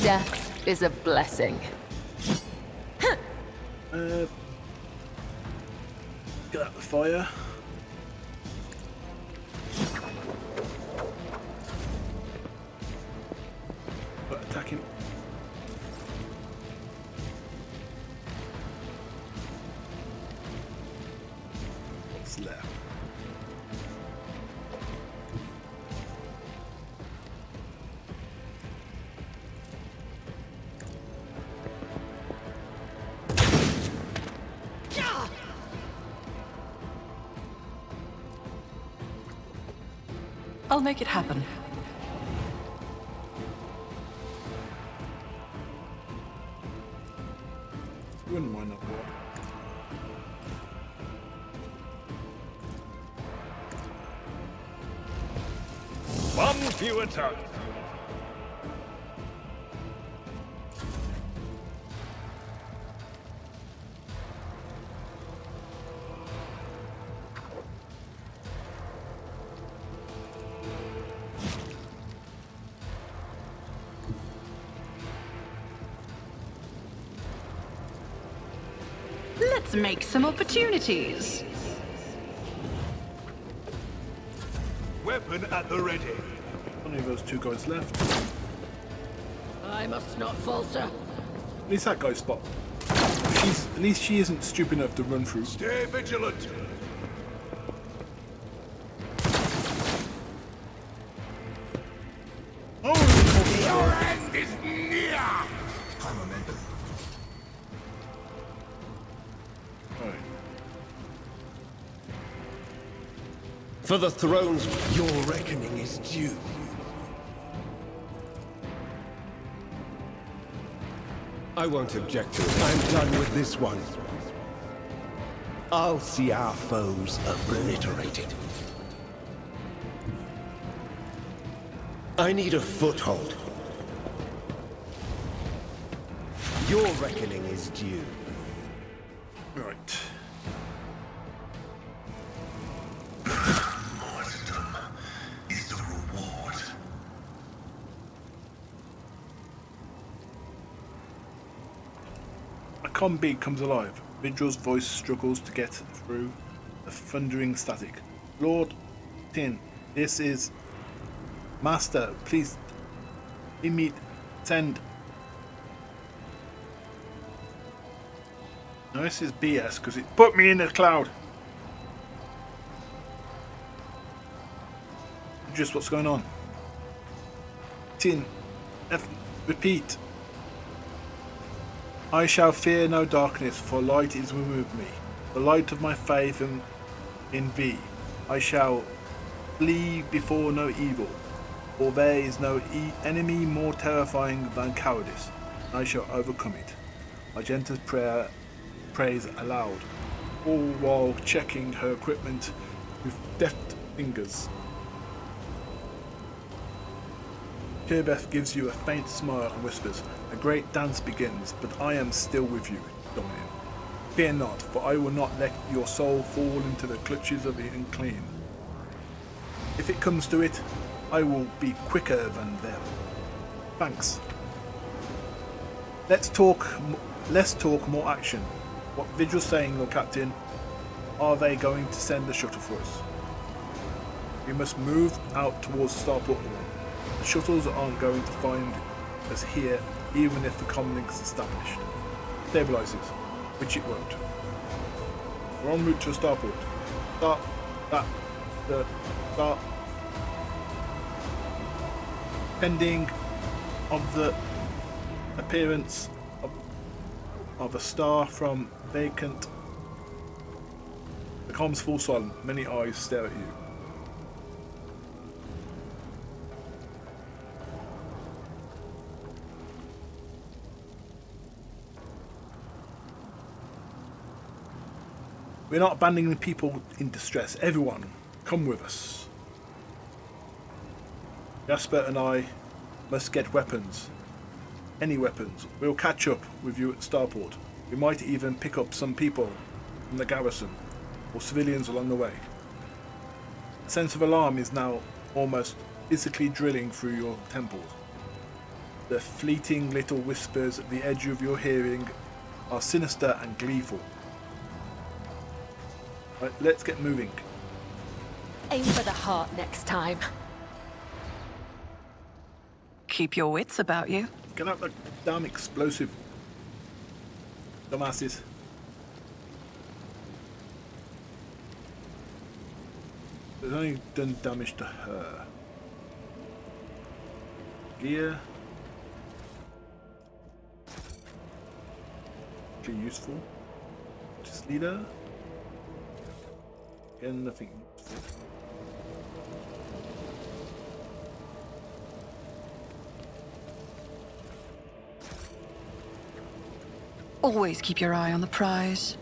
Death is a blessing. Get out the fire. But attack him. What's left? I'll make it happen. You wouldn't mind that war. One fewer tongue. Let's make some opportunities. Weapon at the ready. Only those two guys left. I must not falter. At least that guy's spot. At least she isn't stupid enough to run through. Stay vigilant. Oh, Your end is near. High momentum. right. For the thrones, your reckoning is due. I won't object to it. I'm done with this one. I'll see our foes obliterated. I need a foothold. Your reckoning is due. Right. Martyrdom is the reward. A comm comes alive. Vigil's voice struggles to get through the thundering static. Lord Tin, this is Master. Please, send. No, this is BS because it put me in the cloud. Just what's going on? Tin, repeat. I shall fear no darkness, for light is with me. The light of my faith in thee. I shall flee before no evil, for there is no enemy more terrifying than cowardice. I shall overcome it. My gentle prayer prays aloud, all while checking her equipment with deft fingers. Kirbeth gives you a faint smile and whispers, "A great dance begins, but I am still with you, Dominion. Fear not, for I will not let your soul fall into the clutches of the unclean. If it comes to it, I will be quicker than them. Thanks. Let's talk more action. What Vigil's saying, Lord Captain? Are they going to send a shuttle for us? We must move out towards the starport. The shuttles aren't going to find us here, even if the comlink's established. Stabilizes, which it won't. We're en route to a starport. Start. Pending of the appearance of a star from vacant. The comms fall silent. Many eyes stare at you. We're not abandoning people in distress. Everyone, come with us. Jasper and I must get weapons. Any weapons. We'll catch up with you at Starport. We might even pick up some people from the garrison or civilians along the way. A sense of alarm is now almost physically drilling through your temples. The fleeting little whispers at the edge of your hearing are sinister and gleeful. Right, let's get moving. Aim for the heart next time. Keep your wits about you. Get out the damn explosive. Dumbasses. It's only done damage to her. Gear. Actually useful. Just leader. Again, nothing useful. Always keep your eye on the prize.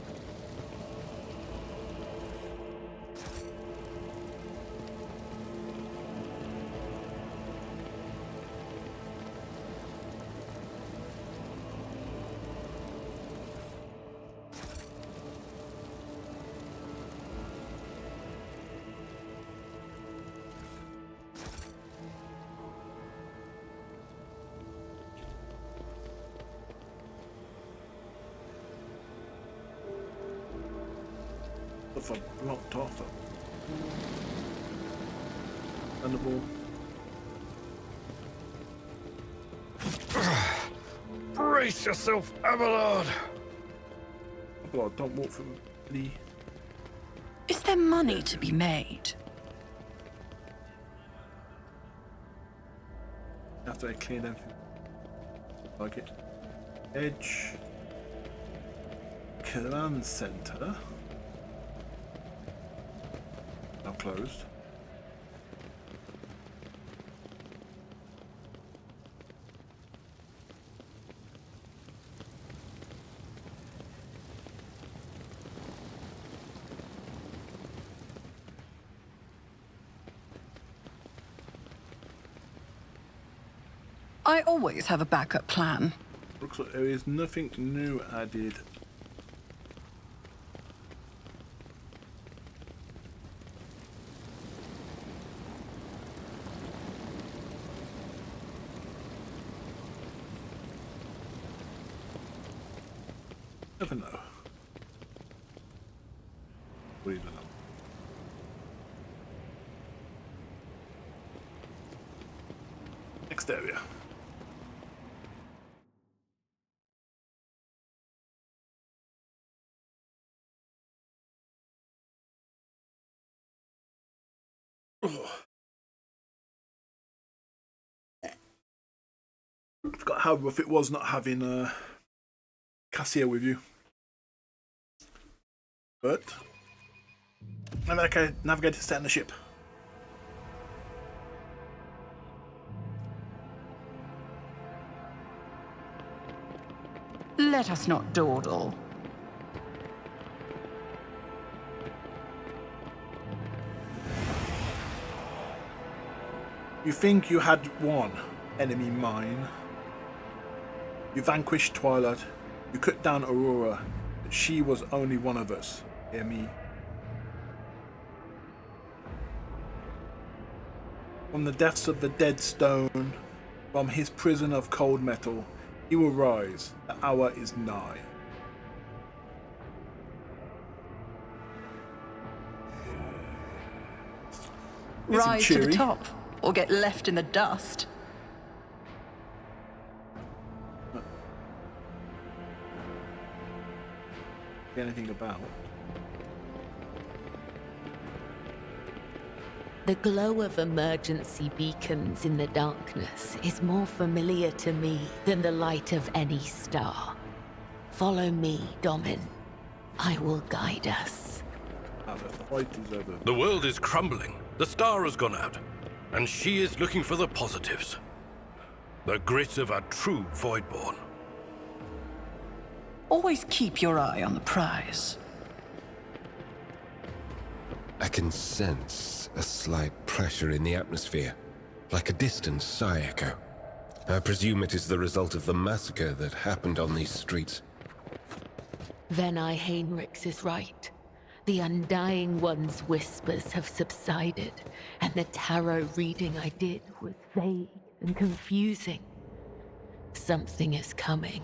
If I blocked off it. Thunderball. Brace yourself, Abelard! Abelard, don't walk from the... Is there money to be made? After I cleared everything. Like it. Edge. Command Center. Now closed. I always have a backup plan. Looks like there is nothing new added. Never know. What do you know? Next area. Forgot how rough it was not having Cassia with you. But navigate to set in the ship. Let us not dawdle. You think you had one enemy mine. You vanquished Twilight. You cut down Aurora. But she was only one of us. Hear me? From the depths of the dead stone, from his prison of cold metal, he will rise. The hour is nigh. Rise to the cheery. top, or get left in the dust. Anything about? The glow of emergency beacons in the darkness is more familiar to me than the light of any star. Follow me, Domin. I will guide us. The fight is over. The world is crumbling. The star has gone out. And she is looking for the positives. The grit of a true Voidborn. Always keep your eye on the prize. I can sense a slight pressure in the atmosphere, like a distant sigh echo. I presume it is the result of the massacre that happened on these streets. Venai Heinrichs is right. The Undying One's whispers have subsided, and the tarot reading I did was vague and confusing. Something is coming.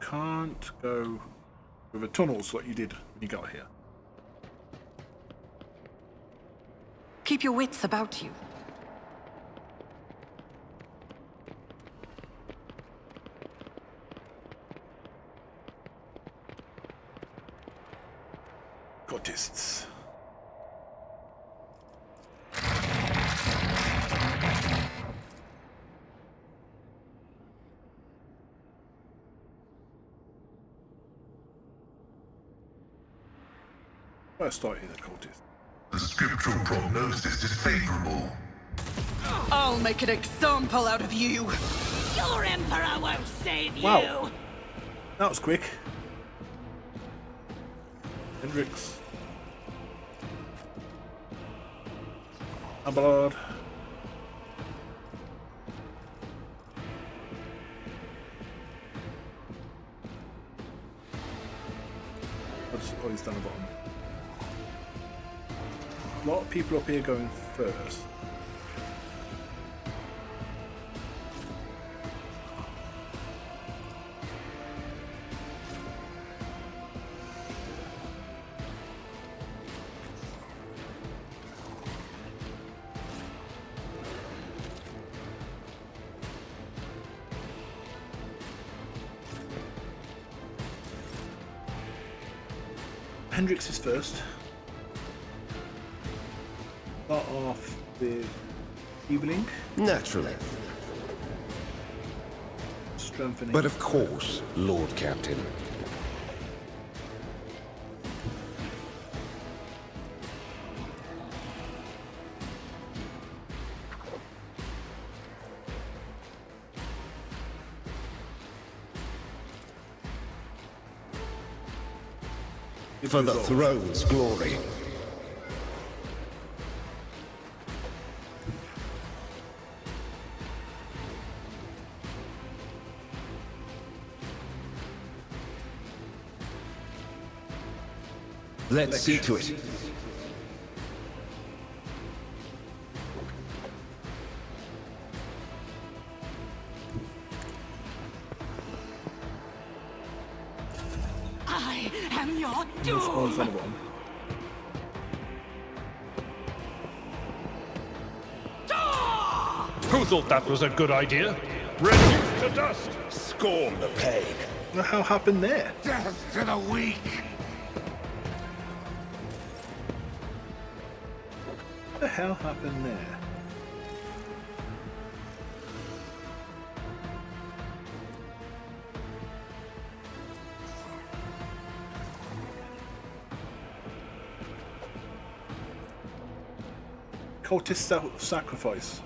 Can't go through the tunnels like you did when you got here. Keep your wits about you. Cultists. Let's start here, the cultists. The scriptural prognosis is favorable. I'll make an example out of you. Your Emperor won't save you! Wow. That was quick. Hendrix. Abelard. Oh, he's down the bottom. A lot of people up here going first. Hendrix is first. Start off with Evening. Naturally. Strengthening. But of course, Lord Captain. For the throne's glory. Let's see to it. I am your Scrolls doom! on the bottom. Who thought that was a good idea? Reduced to dust! Scorn the pain. What the hell happened there? Death to the weak! What the hell happened there? Cultist sacrifice.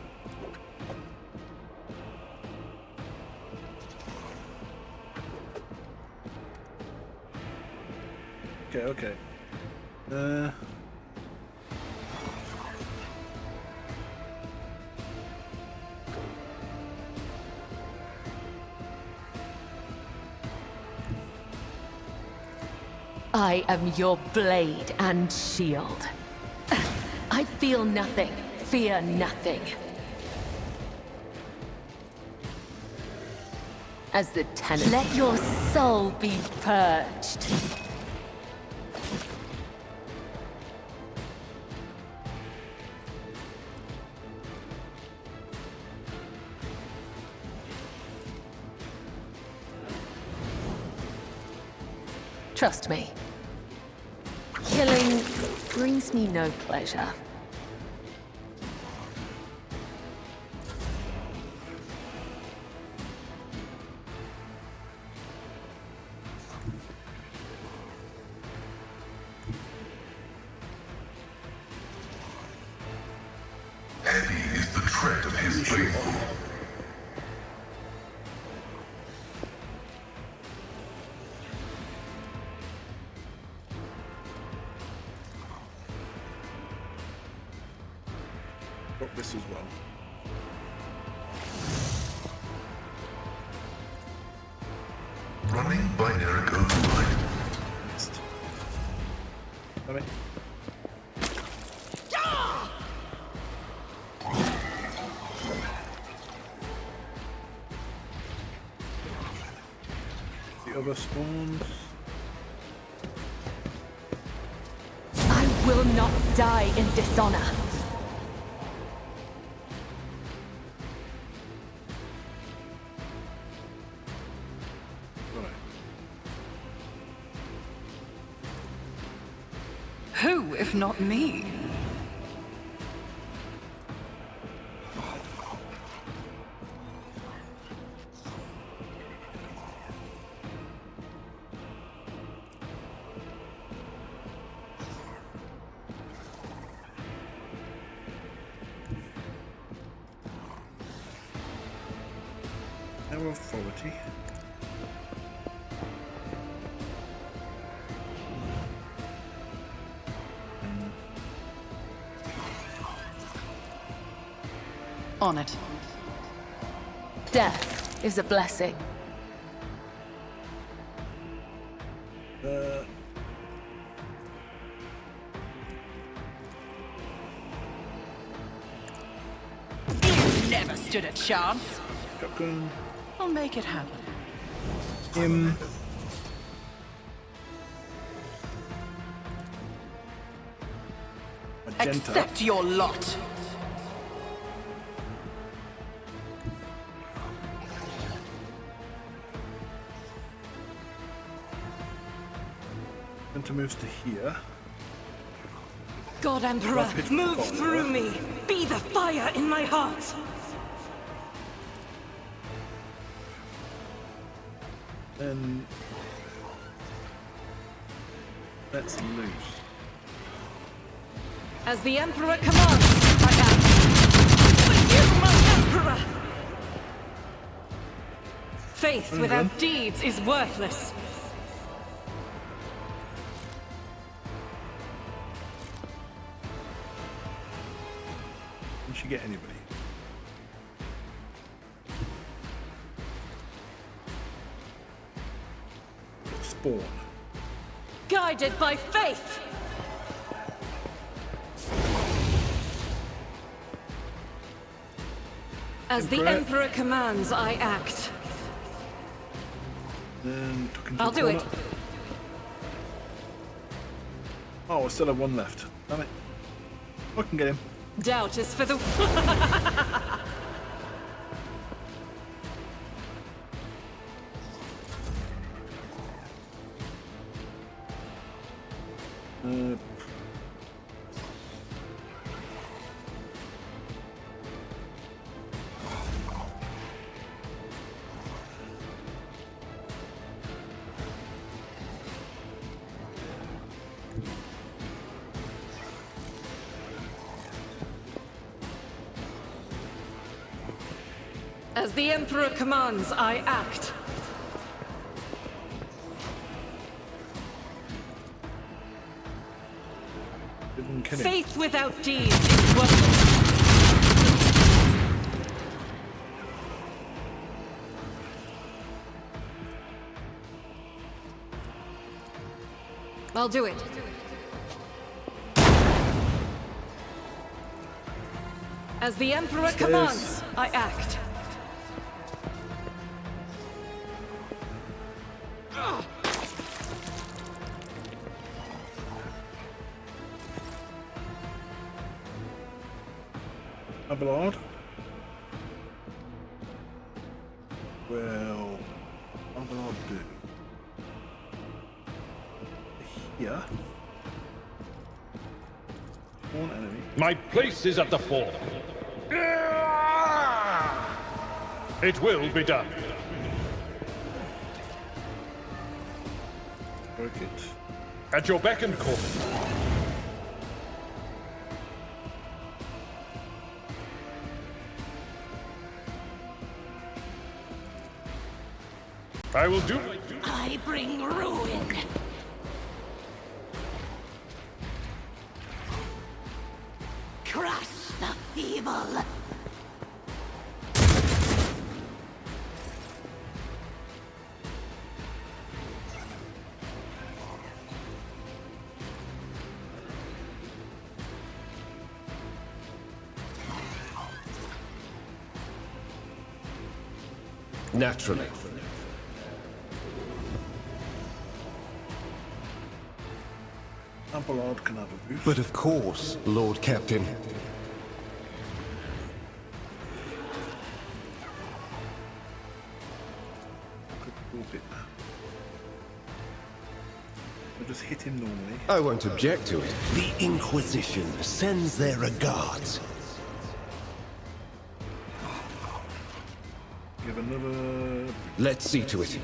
Okay. I am your blade and shield. I feel nothing, fear nothing. As the tenant, let your soul be purged. Trust me. Killing brings me no pleasure. Heavy is the tread of his faithful. Drop this as well. Running binary override. Missed. Damn it. The other spawns. I will not die in dishonor. Right. Who, if not me? No authority. On it. Death is a blessing. You never stood a chance. Shotgun. I'll make it happen. Him. Magenta. Accept your lot. Magenta moves to here. God Emperor, Rapid move fire. through me. Be the fire in my heart. Then let's loose. As the Emperor commands, I act. But you, my Emperor! Faith without deeds is worthless. Did she get anybody? Spawn. Guided by faith! As the Emperor. Emperor commands, I act. Then took into I'll the do corner. it. Oh, I still have one left. Damn it. I can get him. Doubt is for the... As the Emperor commands, I act. Didn't kill him. Faith without deeds is worthless. I'll do it. As the Emperor commands, I act. Abelard. Well, Abelard do. Here. One enemy. My place is at the fore. It will be done. Broke it. At your beck and call. I will do my duty. I bring ruin. Crush the feeble. devil! Naturally. Ampelard can have a boost. But of course, Lord Captain. Could move it. I'll just hit him normally. I won't object to it. The Inquisition sends their regards. Give another. Let's see to it.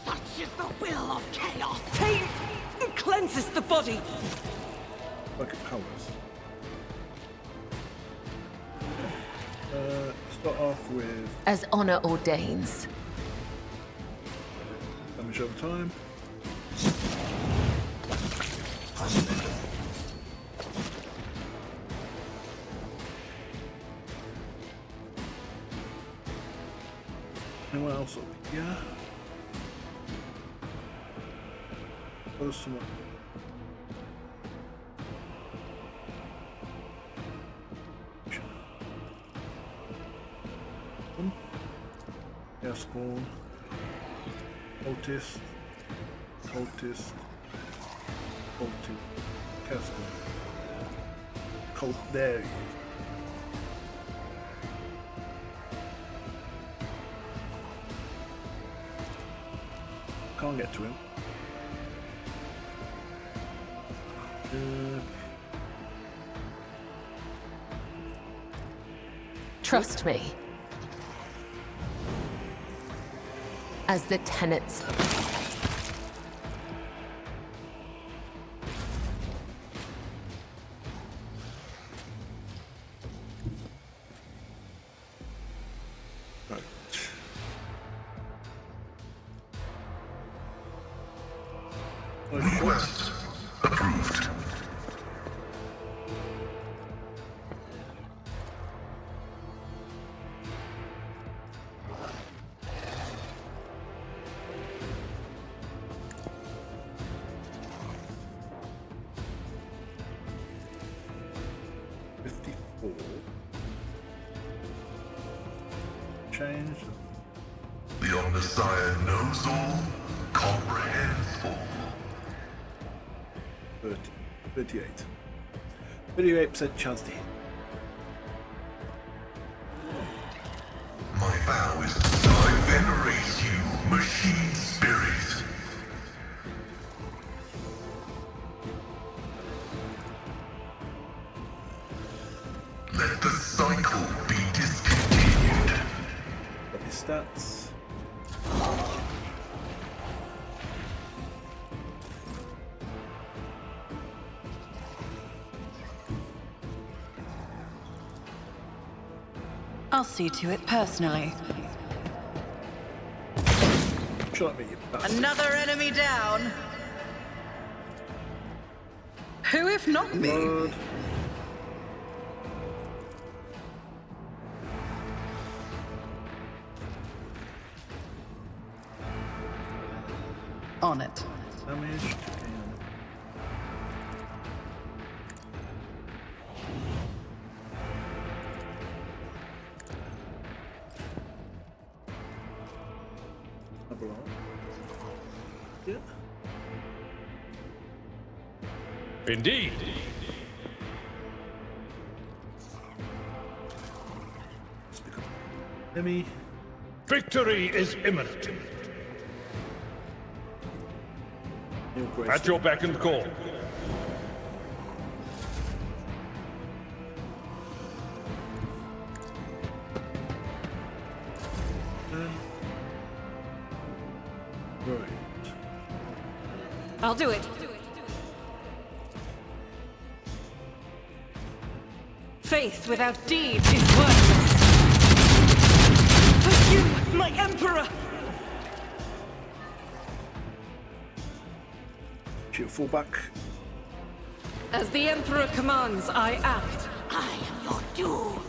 Such is the will of chaos. Pain cleanses the body. Like it powers. Start off with As honor ordains. damage over time. Anyone else up here? There's someone. Yeah, spawn. Cultist. Cultist. Cultist. Castle. Cult. There he is. Can't get to him. Trust me. As the tenets. Right. Request approved. Change. The Omnissiah knows all, comprehends all. 30, 38. 38% chance to hit. My vow is I venerate you, machine spirit. Let the cycle be discontinued. Got his stats. I'll see to it personally. Shut me, you bastard. Another enemy down. Who if not me? Blood. On it. Damage. Double on. Yeah. Indeed. Let's become enemy. Victory is imminent. Neil Grace. At your beck and call. Right. I'll do it. Faith without deeds is worthless. You, my Emperor! She'll fall back. As the Emperor commands, I act. I am your doom.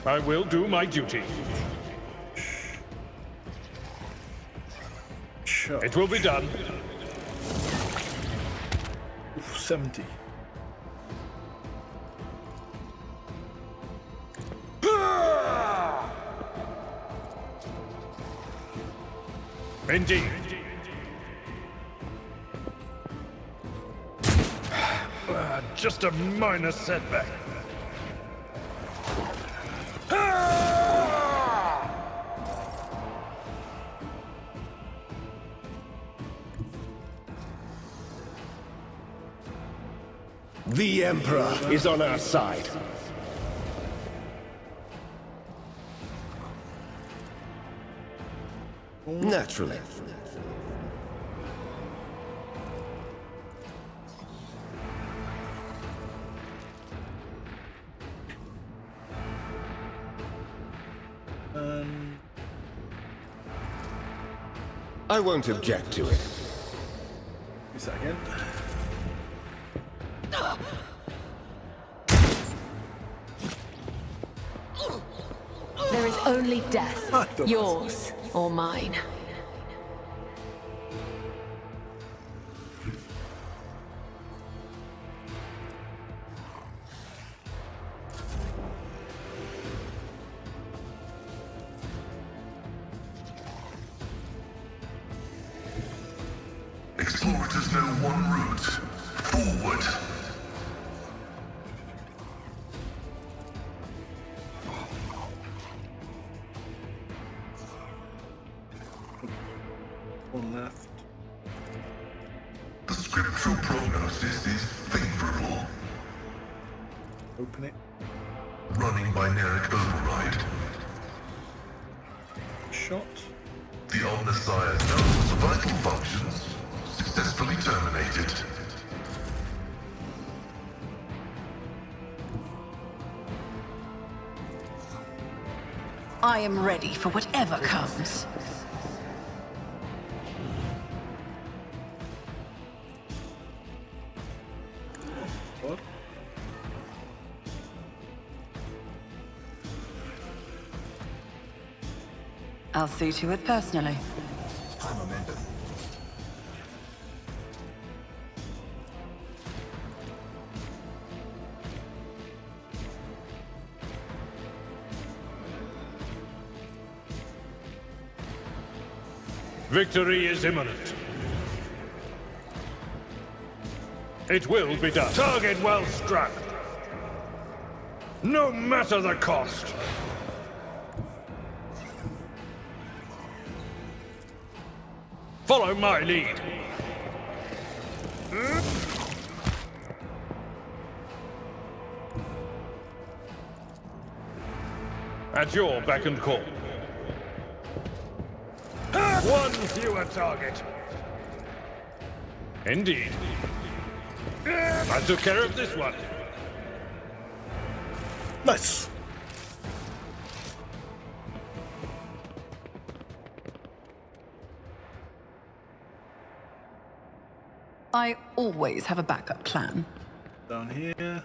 I will do my duty. Sure. It will be done. Oof, 70. Indeed. Just a minor setback. The Emperor is on our side. Naturally. I won't object to it. Is that again? There is only death, yours or mine. Explorators know one route. Forward. One left. The scriptural prognosis is favorable. Open it. Running binaric override. Shot. The Omnissiah's knows vital functions successfully terminated. I am ready for whatever comes. What? I'll see to it personally. High momentum. Victory is imminent. It will be done. Target well struck. No matter the cost. Follow my lead. At your beck and call. One fewer target. Indeed. I took care of this one. Nice. I always have a backup plan. Down here.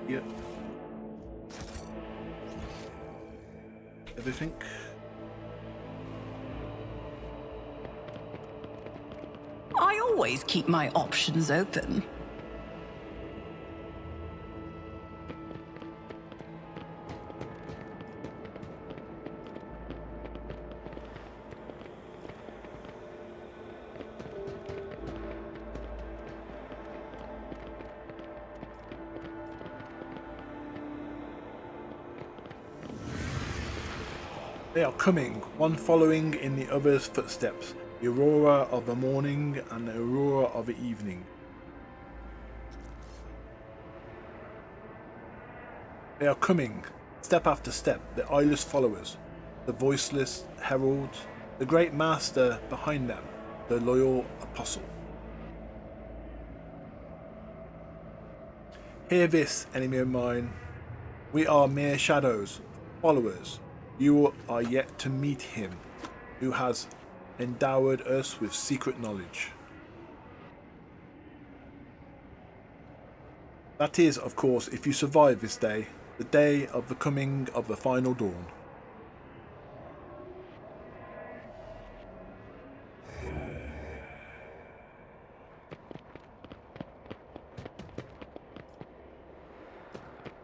Yep. Everything. I always keep my options open. They are coming, one following in the other's footsteps, the aurora of the morning and the aurora of the evening. They are coming, step after step, the eyeless followers, the voiceless heralds, the great master behind them, the loyal apostle. Hear this, enemy of mine. We are mere shadows, followers. You are yet to meet him, who has endowed us with secret knowledge. That is, of course, if you survive this day, the day of the coming of the final dawn.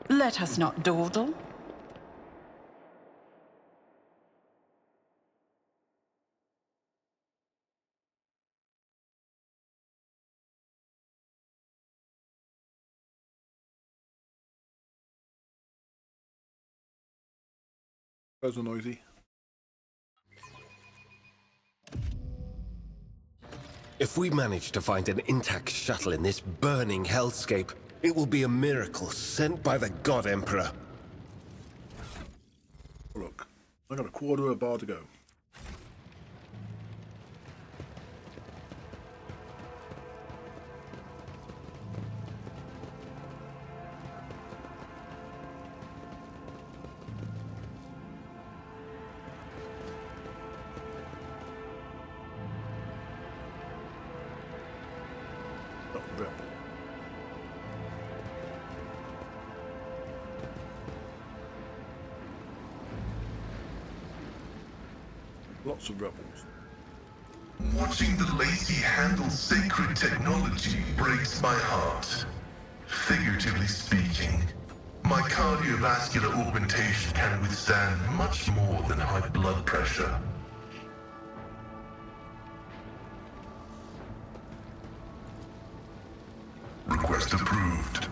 Let us not dawdle. Those are noisy. If we manage to find an intact shuttle in this burning hellscape, it will be a miracle sent by the God Emperor. Look, I got a quarter of a bar to go. Lots of rebels. Watching the lazy handle sacred technology breaks my heart. Figuratively speaking, my cardiovascular augmentation can withstand much more than high blood pressure. Request approved.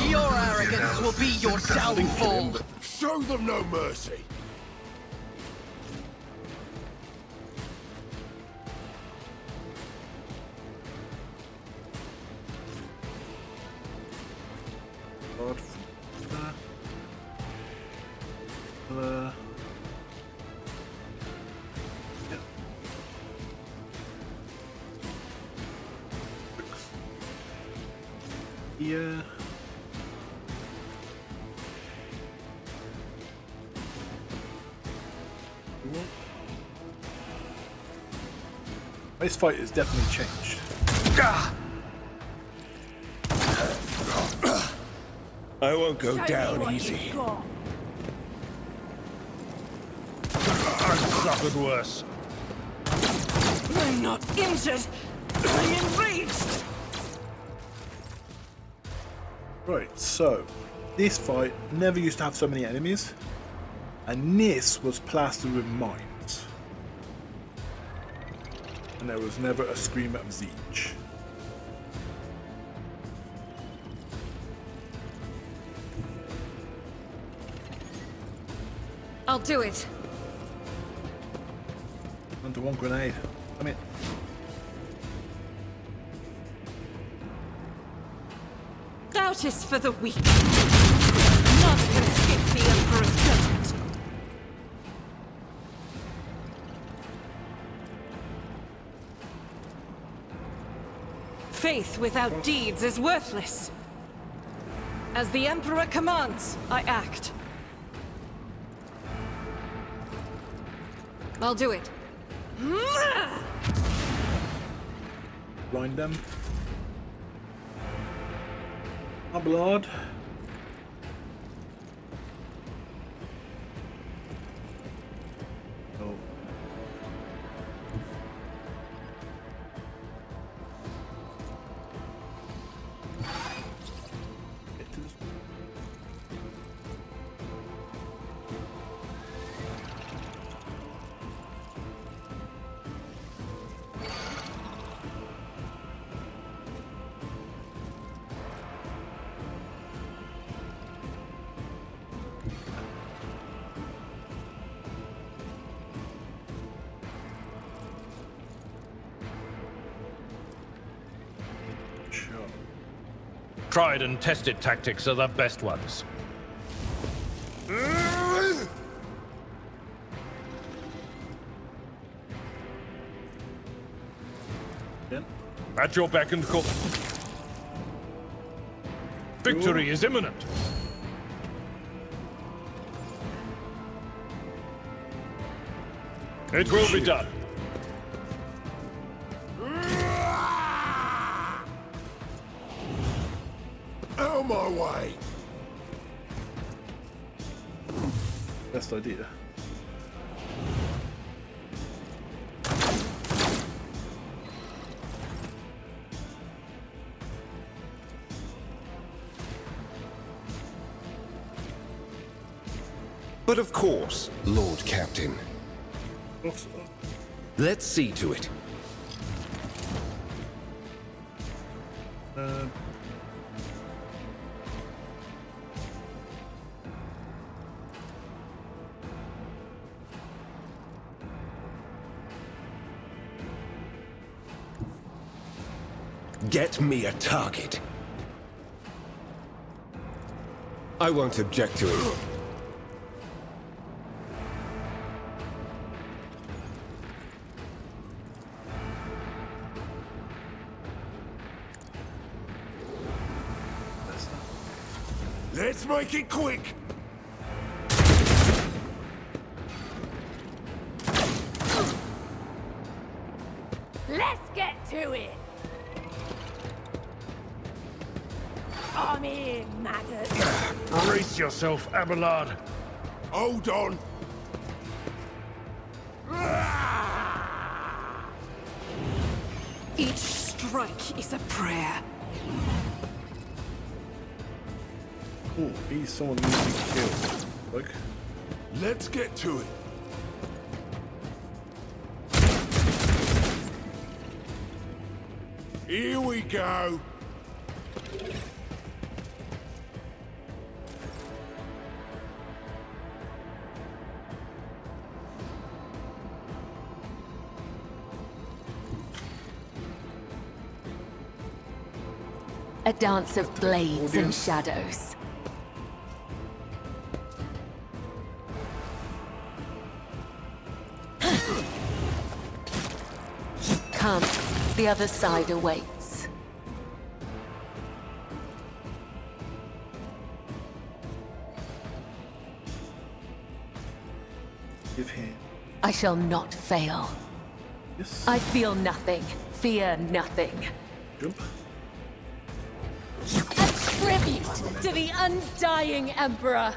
Your arrogance will be your downfall. Show them no mercy. Here. This fight has definitely changed. I won't go down easy. I've suffered worse. I'm not injured. I'm enraged. Right, so this fight never used to have so many enemies, and this was plastered with mines, and there was never a scream of siege. I'll do it. Under one grenade. Come in. Doubt is for the weak. None can escape the Emperor's judgment. Faith without deeds is worthless. As the Emperor commands, I act. I'll do it. Blind them. My blood. Oh. Get to this. Tried and tested tactics are the best ones. Yeah. At your beck and call. Victory is imminent. It will be done. Out my way! Best idea. But of course, Lord Captain. Oops. Let's see to it. Get me a target. I won't object to it. Let's make it quick! Let's get to it! I'm in, maggot. Brace yourself, Abelard. Hold on! Each strike is a prayer. Oh, he's someone who needs to kill. Look. Let's get to it! Here we go! A dance of blades and shadows. Come, the other side awaits. Give him. I shall not fail. Yes. I feel nothing, fear nothing. Jump. A tribute to the undying Emperor.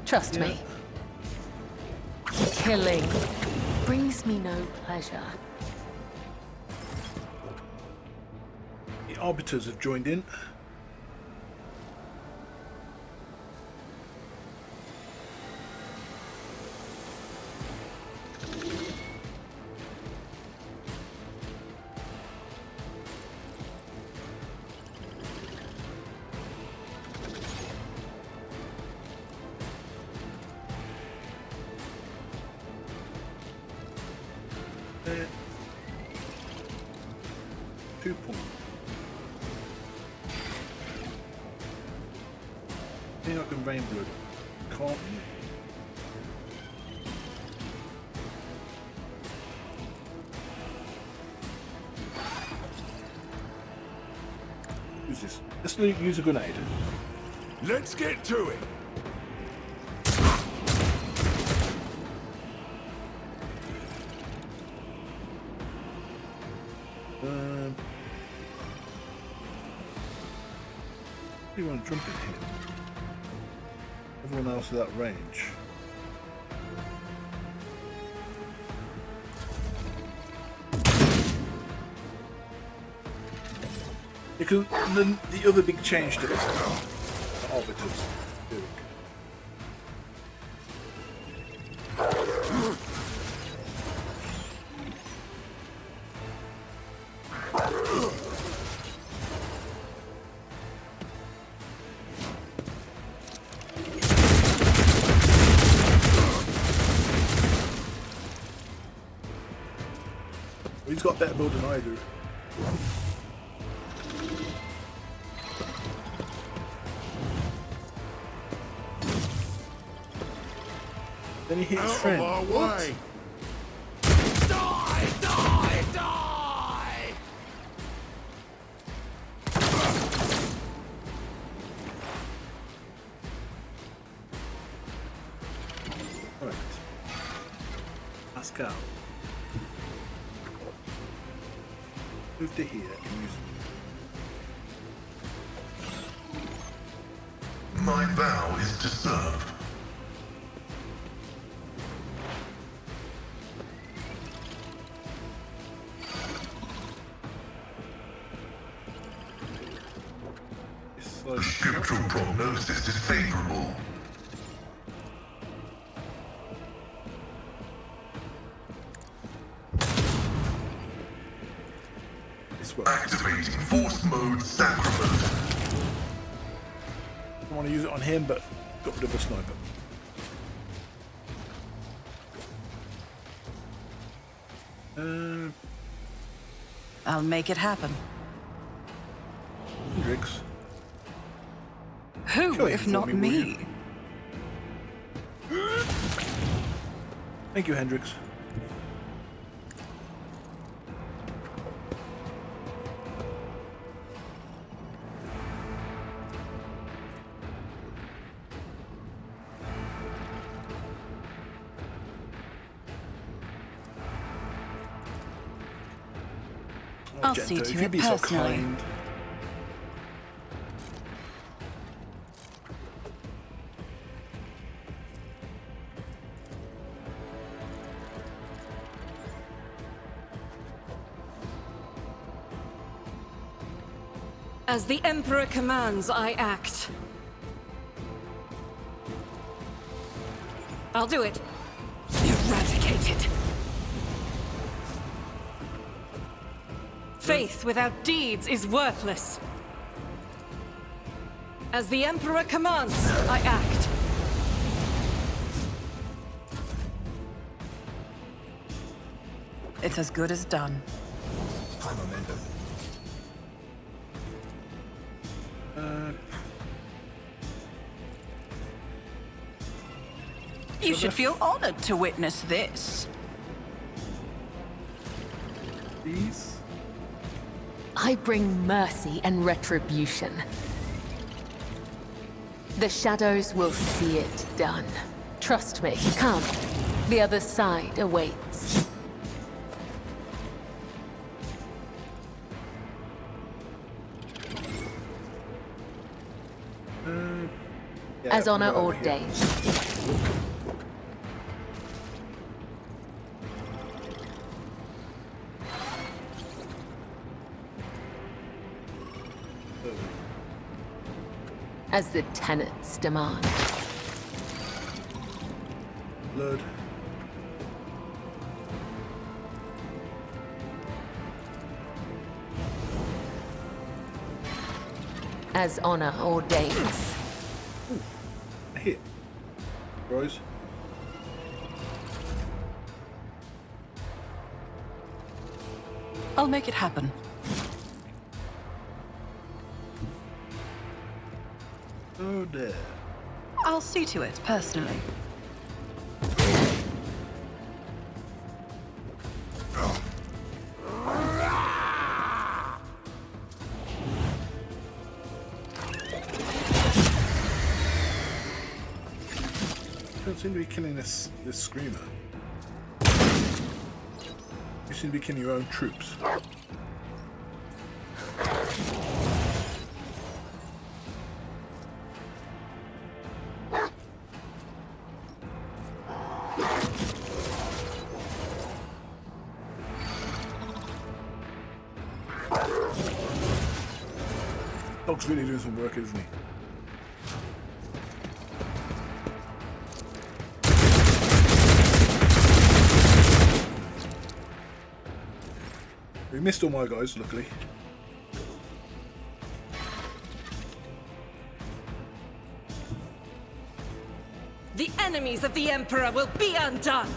Trust me. Killing brings me no pleasure. The arbiters have joined in. Uh, 2 points. I think I can rain blood. Can't you? Who's this? Let's use a grenade. Let's get to it! You want to jump in here? Everyone else is at range. Because the other big change to this is the arbiters doing. He's got better build than I do. Then he hits his friend. Out of our What? way! Die! Die! Die! Alright. Pascal. Move to here and use. My vow is to serve. It's The like, scriptural prognosis is favorable. this way. Activating force mode sacrament. I want to use it on him, but got rid of a sniper. I'll make it happen. Hendrix. Who, Sure, you if can not call me, will me? Thank you, Hendrix. I'll Gento, see to if you'd it be so personally. kind. As the Emperor commands, I act. I'll do it. Eradicate it. Faith without deeds is worthless. As the Emperor commands, I act. It's as good as done. High momentum. You should feel honored to witness this. Please. I bring mercy and retribution. The shadows will see it done. Trust me. Come. The other side awaits. Yeah, As honor we'll go over here. ordains. As the tenets demand. Blood. As honor ordains. A hit. Rose. I'll make it happen. Oh dear. I'll see to it personally. Don't seem to be killing this screamer. You seem to be killing your own troops. Dog's really doing some work, isn't he? We missed all my guys, luckily. The enemies of the Emperor will be undone!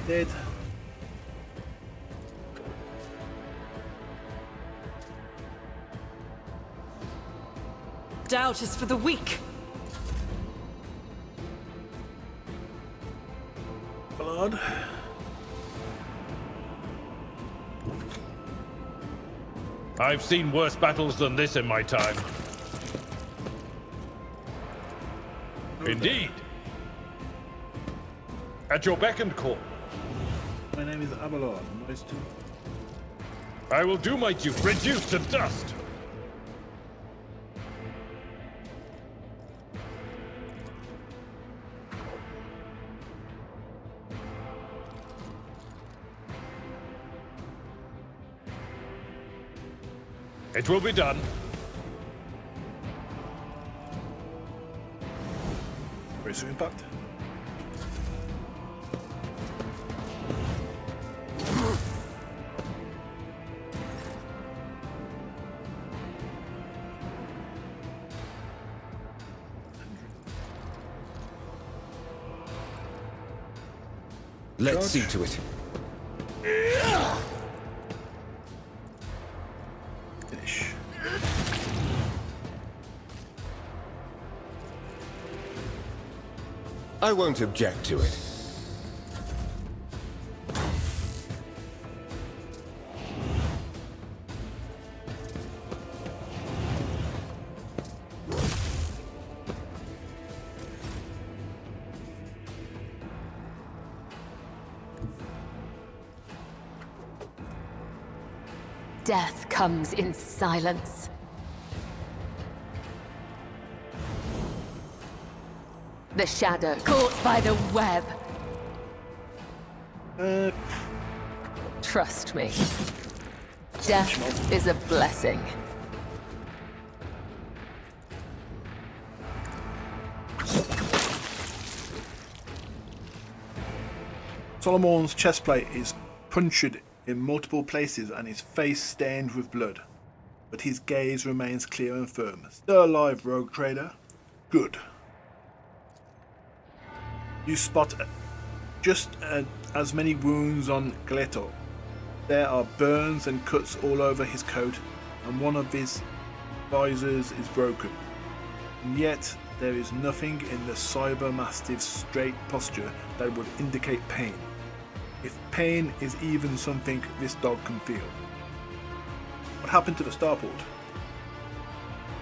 Dead. Doubt is for the weak. Blood. I've seen worse battles than this in my time. Indeed. At your beck and call. My name is Abelard. Nice to... I will do my due. Reduced to dust. It will be done. Brace of impact. Let's see to it. Finish. I won't object to it. Death comes in silence. The shadow caught by the web. Trust me. Death is a blessing. Solomon's chestplate is punctured in multiple places and his face stained with blood, but his gaze remains clear and firm. Still alive, rogue trader? Good. You spot just as many wounds on Gleto. There are burns and cuts all over his coat, and one of his visors is broken. And yet there is nothing in the Cyber Mastiff's straight posture that would indicate pain. If pain is even something this dog can feel. What happened to the starport?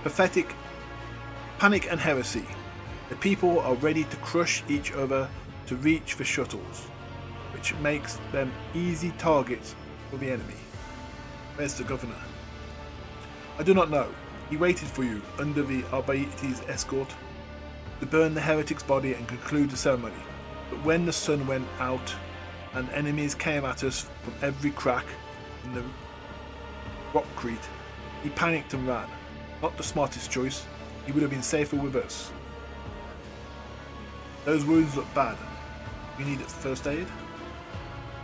Pathetic panic and heresy. The people are ready to crush each other to reach for shuttles, which makes them easy targets for the enemy. Where's the governor? I do not know. He waited for you under the Arbaite's escort to burn the heretic's body and conclude the ceremony. But when the sun went out and enemies came at us from every crack in the rockcrete, he panicked and ran. Not the smartest choice. He would have been safer with us. Those wounds look bad. You need first aid?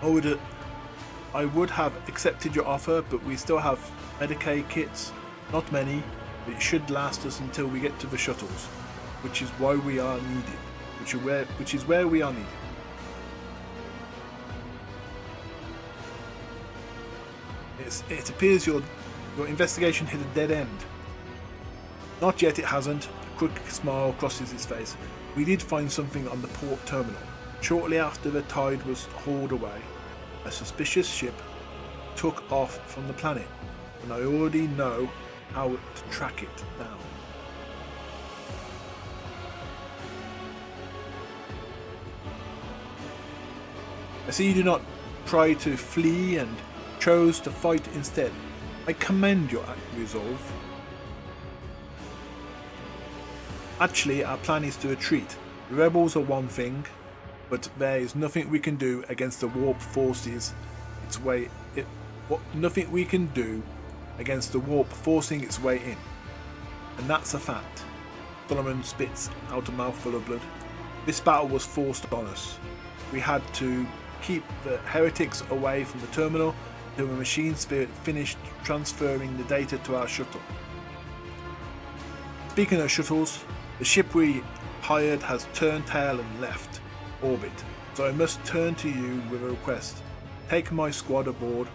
I would have accepted your offer, but we still have Medicaid kits. Not many, but it should last us until we get to the shuttles, which is why we are needed. Which is where we are needed. It appears your investigation hit a dead end. Not yet, it hasn't. A quick smile crosses his face. We did find something on the port terminal. Shortly after the tide was hauled away, a suspicious ship took off from the planet, and I already know how to track it down. I see you do not try to flee and chose to fight instead. I commend your resolve. Actually, our plan is to retreat. The rebels are one thing, but there is nothing we can do against the warp forces nothing we can do against the warp forcing its way in. And that's a fact. Solomon spits out a mouthful of blood. This battle was forced on us. We had to keep the heretics away from the terminal until the machine spirit finished transferring the data to our shuttle. Speaking of shuttles, the ship we hired has turned tail and left. orbit, so I must turn to you with a request. Take my squad aboard.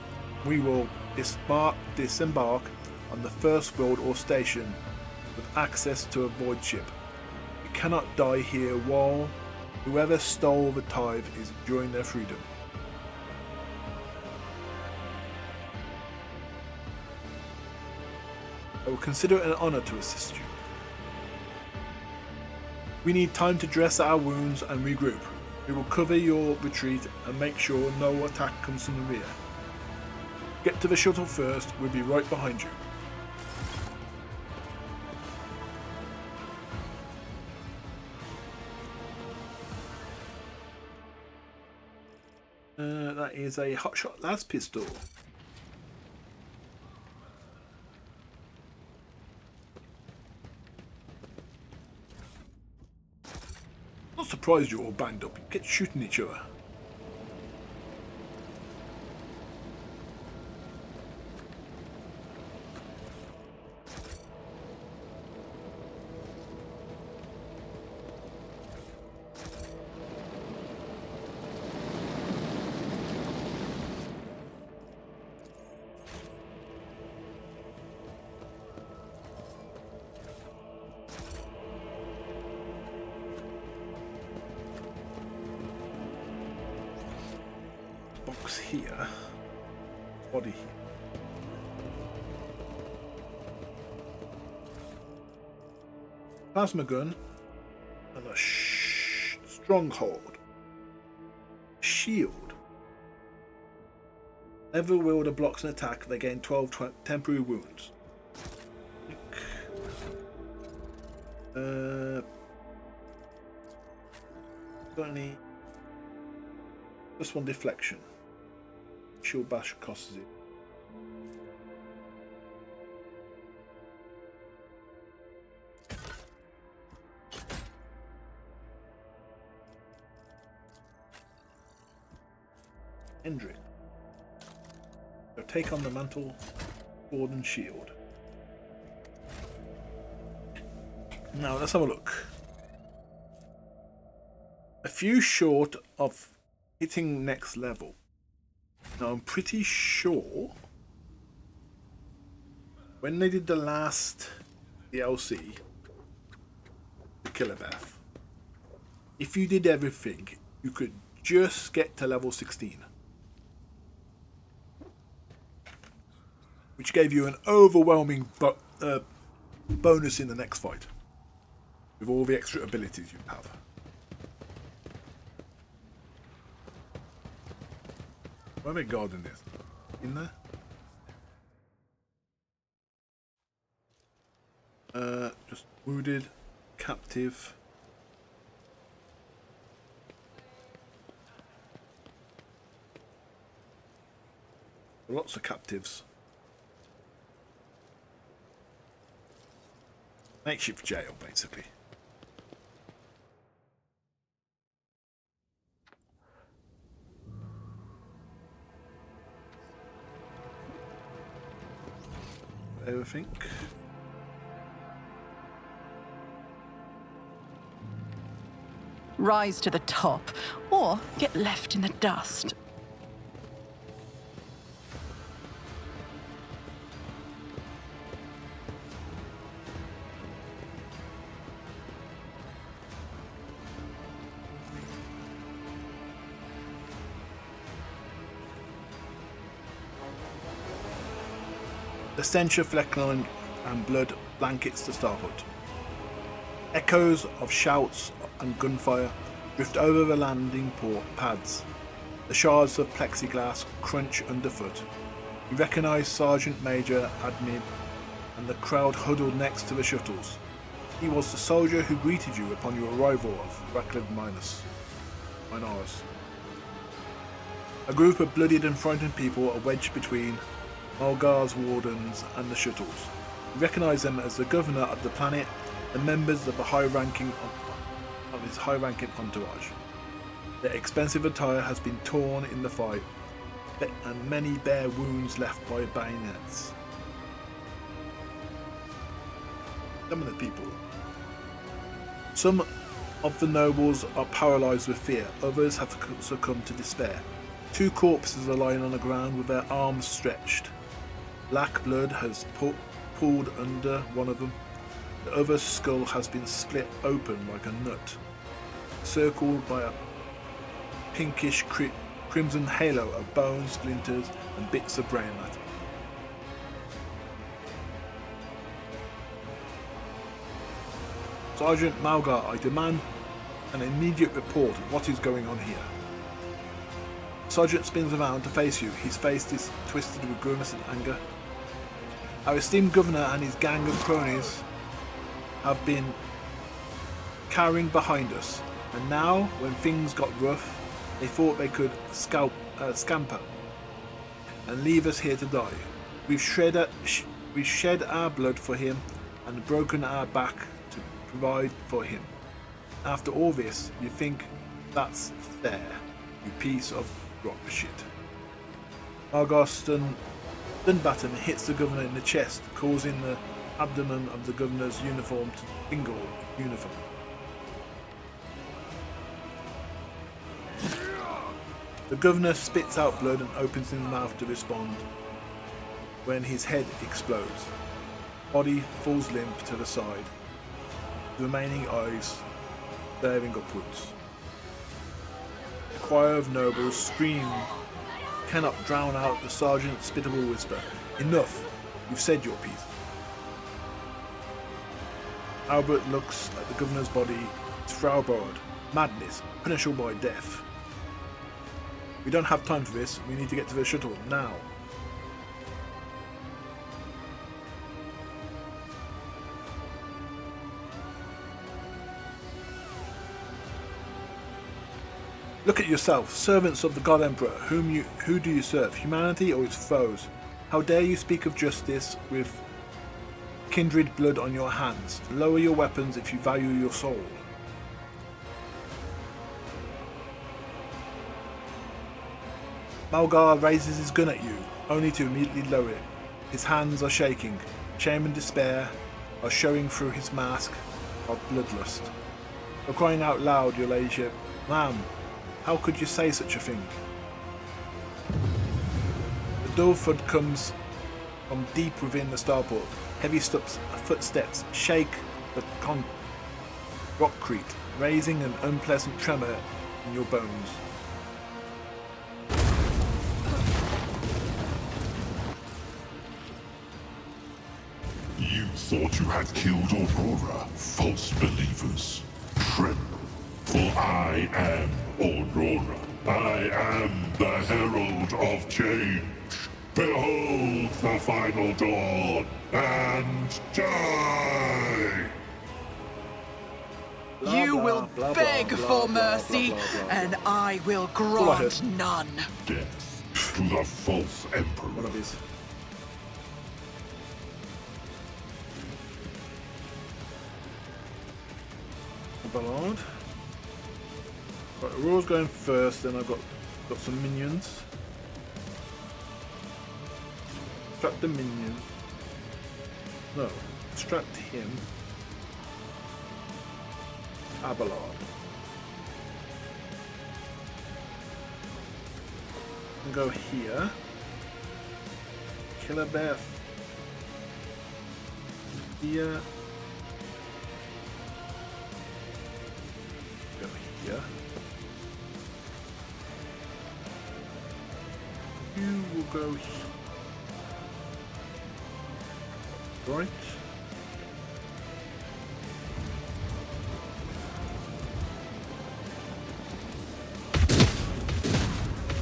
We will disembark on the first world or station with access to a void ship. We cannot die here while whoever stole the tithe is enjoying their freedom. I will consider it an honor to assist you. We need time to dress our wounds and regroup. We will cover your retreat and make sure no attack comes from the rear. Get to the shuttle first, we'll be right behind you. That is a hotshot las pistol. Not surprised you're all banged up. You get shooting each other. Box here, body here. Plasma gun and a stronghold. Shield. Lever wielder blocks an attack. They gain 12 temporary wounds. Got any? Just one deflection. Shield bash costs it. Hendrik. So take on the mantle, sword and shield. Now let's have a look. A few short of hitting next level. Now I'm pretty sure when they did the last DLC, the Killer Bath, if you did everything, you could just get to level 16. Which gave you an overwhelming bonus in the next fight. With all the extra abilities you have. Where are they guarding this? In there? Just wounded, captive. Lots of captives. Makeshift jail, basically. Everything. Rise to the top, or get left in the dust. The stench of fleckline and blood blankets the starboard. Echoes of shouts and gunfire drift over the landing port pads. The shards of plexiglass crunch underfoot. You recognise Sergeant Major Admin and the crowd huddled next to the shuttles. He was the soldier who greeted you upon your arrival of Raklev Minors. A group of bloodied and frightened people are wedged between Mulgar's wardens and the shuttles. You recognise them as the governor of the planet and members of the high-ranking entourage. Their expensive attire has been torn in the fight, and many bear wounds left by bayonets. Some of the people. Some of the nobles are paralyzed with fear. Others have succumbed to despair. 2 corpses are lying on the ground with their arms stretched. Black blood has pooled under one of them. The other's skull has been split open like a nut, circled by a pinkish crimson halo of bones, splinters, and bits of brain matter. Sergeant Malgar, I demand an immediate report of what is going on here. Sergeant spins around to face you. His face is twisted with grimace and anger. Our esteemed governor and his gang of cronies have been cowering behind us, and now, when things got rough, they thought they could scamper and leave us here to die. We've shed our blood for him and broken our back to provide for him. After all this, you think that's fair, you piece of rock shit. Malgar Dunbatten hits the governor in the chest, causing the abdomen of the governor's uniform to tingle uniform. The governor spits out blood and opens his mouth to respond when his head explodes. Body falls limp to the side, the remaining eyes staring upwards. The choir of nobles scream cannot drown out the sergeant's spitable whisper. Enough! You've said your piece. Albert looks at the governor's body. It's Fraubrod. Madness, punishable by death. We don't have time for this. We need to get to the shuttle now. Look at yourself, servants of the God Emperor. Who do you serve? Humanity or its foes? How dare you speak of justice with kindred blood on your hands? Lower your weapons if you value your soul. Malgar raises his gun at you, only to immediately lower it. His hands are shaking. Shame and despair are showing through his mask of bloodlust. You're crying out loud, your ladyship. Ma'am, how could you say such a thing? The dull thud comes from deep within the starport. Heavy footsteps shake the rockcrete, raising an unpleasant tremor in your bones. You thought you had killed Aurora, false believers. Tremble, for I am Aurora. I am the herald of change. Behold the final dawn, and die! You will beg for mercy, and I will grant none. Death to the false emperor. One of these. Ballard. Right, Aurora's going first, then I've got some minions. Distract the minion. No, distract him. Abelard. And go here. Killer Bear. Here. Go here. You will go here. Right.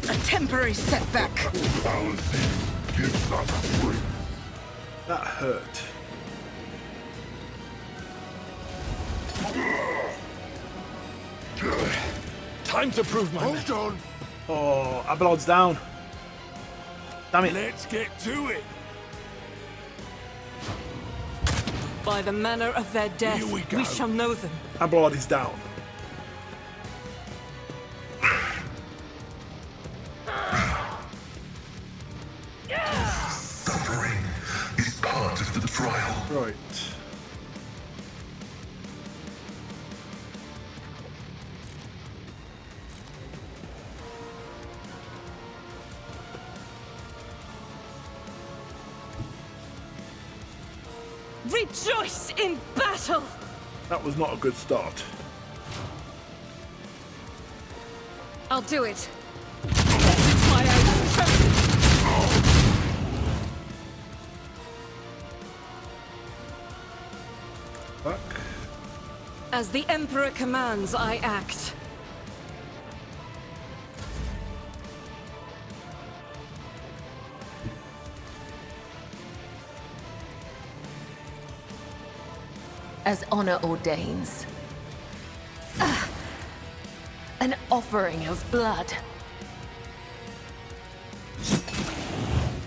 A temporary setback. Valancius gives us strength. That hurt. Time to prove my Hold on. Oh, Abelard's down. Damn it. Let's get to it. By the manner of their death, Here we go. we shall know them. Abelard is down. Suffering is part of the trial. Right. rejoice in battle! That was not a good start. I'll do it. This is why I was chosen. Fuck. As the Emperor commands, I act. As honor ordains. An offering of blood.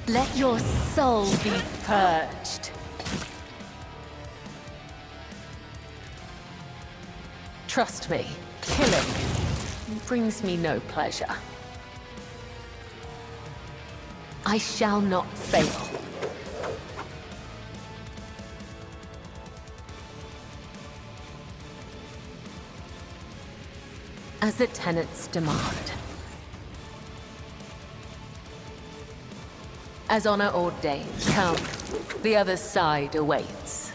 Let your soul be purged. Trust me, killing brings me no pleasure. I shall not fail. As the tenets demand. As honor ordains, come. The other side awaits.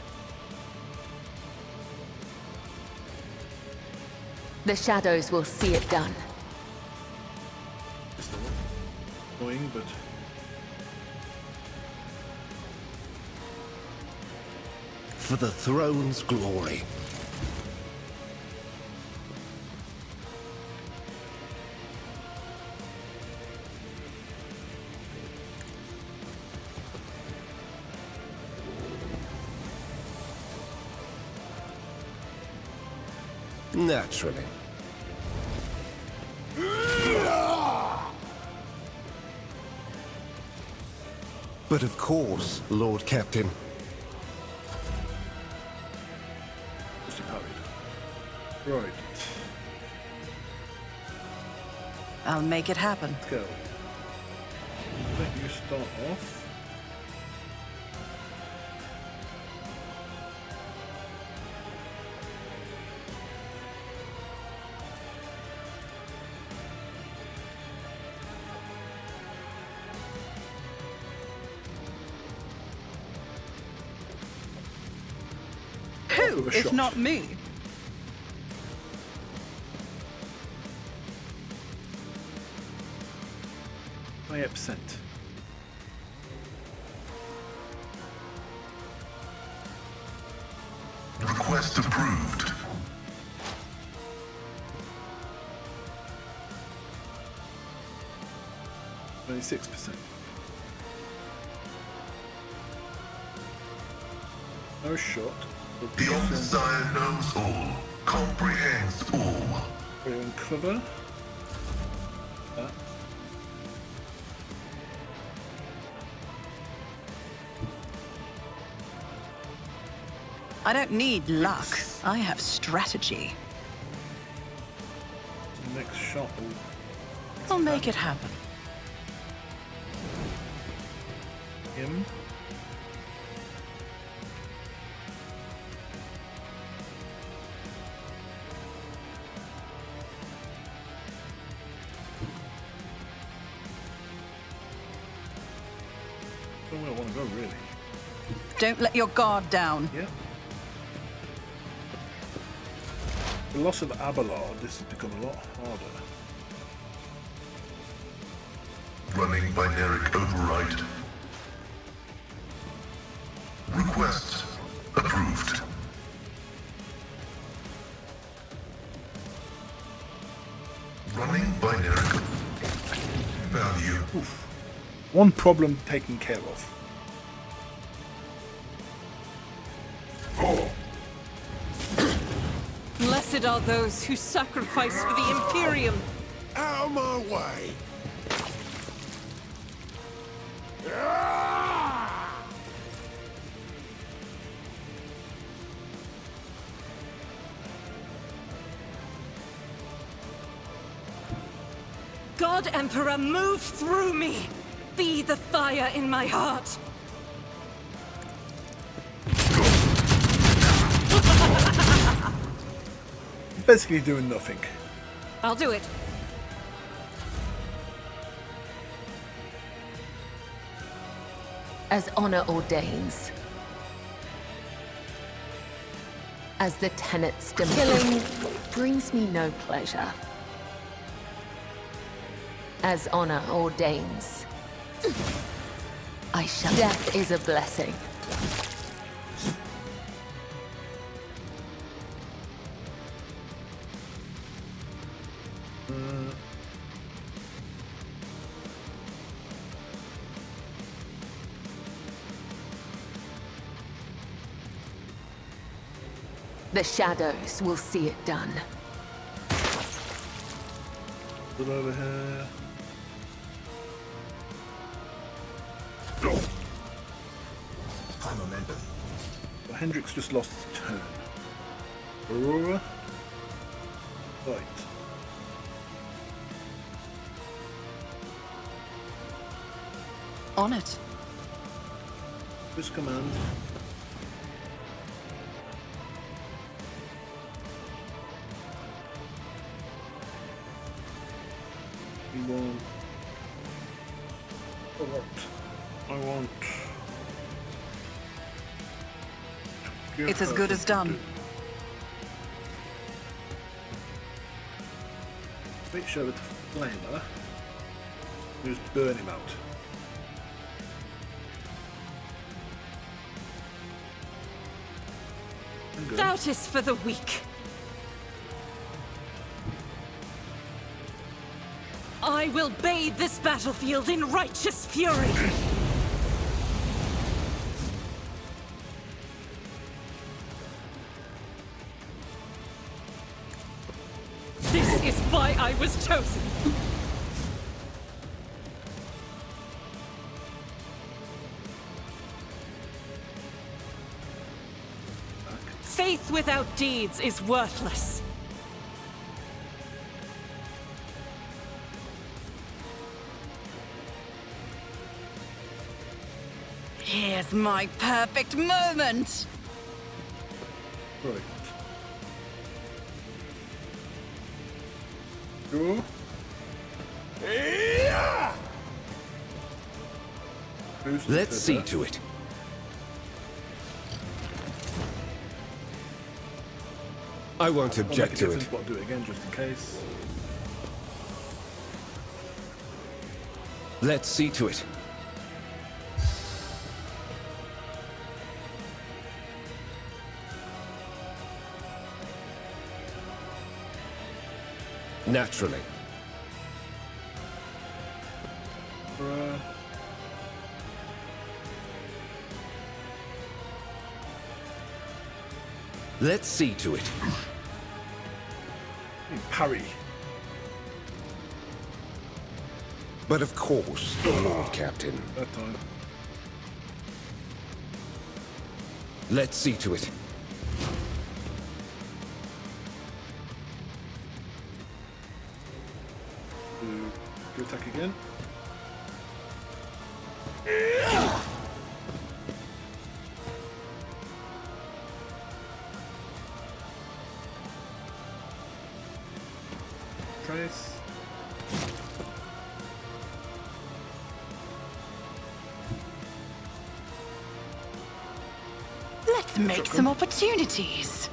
The shadows will see it done. It's annoying, but For the throne's glory. Naturally. But of course, Lord Captain. just carried. Right. I'll make it happen. Let's go. Let you start off. Who, if shot. not me? %. Request approved. Only 6%. No shot. The Omnissiah knows all, comprehends all. Very clever. That. I don't need luck. I have strategy. The next shot will... I'll make it happen. Him. I don't know where I want to go, really. Don't let your guard down. Yeah. The loss of Abelard, this has become a lot harder. Running binaric override. Request approved. Running binaric value. Oof. One problem taken care of. Blessed are those who sacrifice for the Imperium. Out of my way! God Emperor, move through me! Be the fire in my heart! Basically doing nothing. I'll do it. As honor ordains. As the tenets demand. Killing brings me no pleasure. As honor ordains. I shall. Death is a blessing. The shadows will see it done. Put over here. High momentum. Well, Hendrix just lost his turn. Aurora. Right. On it. First command. We want. I want. It's as good as done. Switch over to Flamer. Just burn him out. Doubt is for the weak. I will bathe this battlefield in righteous fury. This is why I was chosen. Faith without deeds is worthless. Here's my perfect moment. Right. Go. Let's see to it. I won't object to it. But I'll do it again just in case. Let's see to it. Naturally. Let's see to it. Parry. But of course, Lord Captain. That time. Let's see to it. Do attack again. Trace. Let's make some opportunities.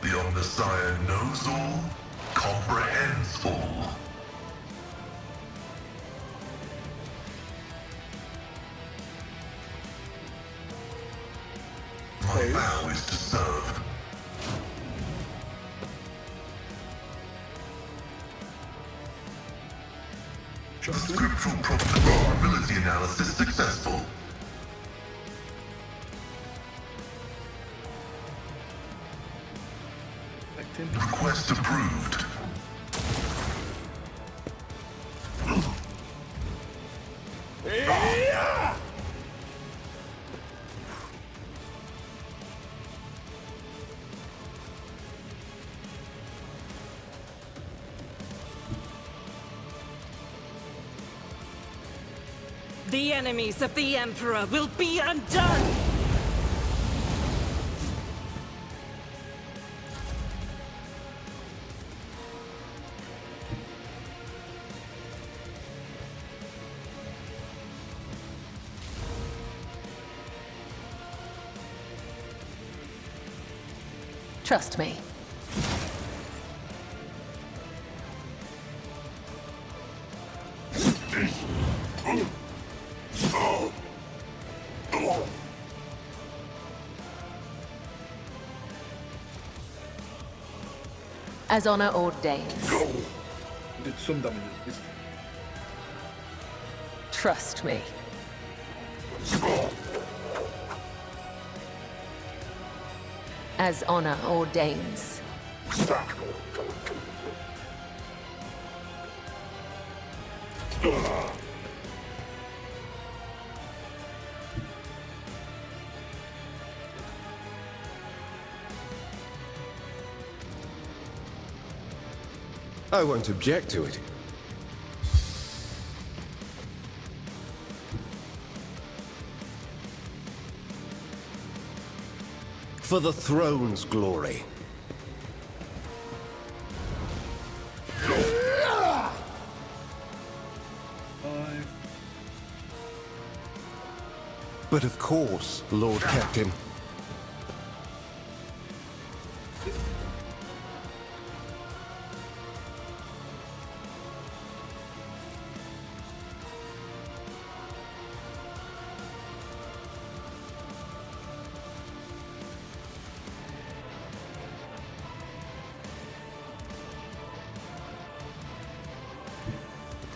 The Omnissiah knows all, comprehends all. My vow is to serve. The scriptural probability analysis successful. Request approved. The enemies of the Emperor will be undone! Trust me. As honor ordains. Did some damage. Trust me. As honor ordains. I won't object to it. For the throne's glory. But of course, Lord Captain.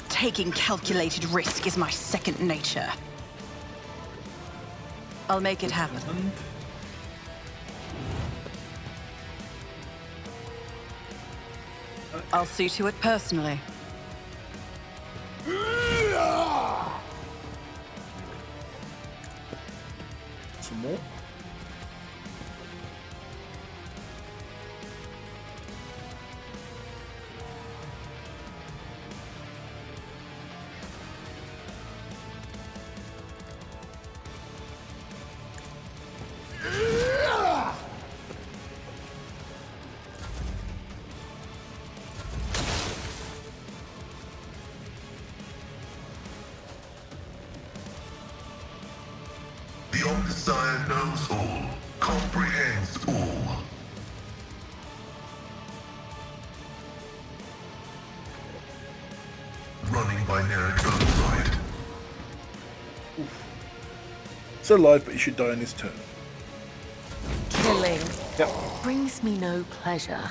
Taking calculated risk is my second nature. I'll make it happen. I'll see to it personally. Some more. The Omnissiah knows all, comprehends all. Running by Nericode side. Still alive, but you should die on his turn. Killing Yep. brings me no pleasure.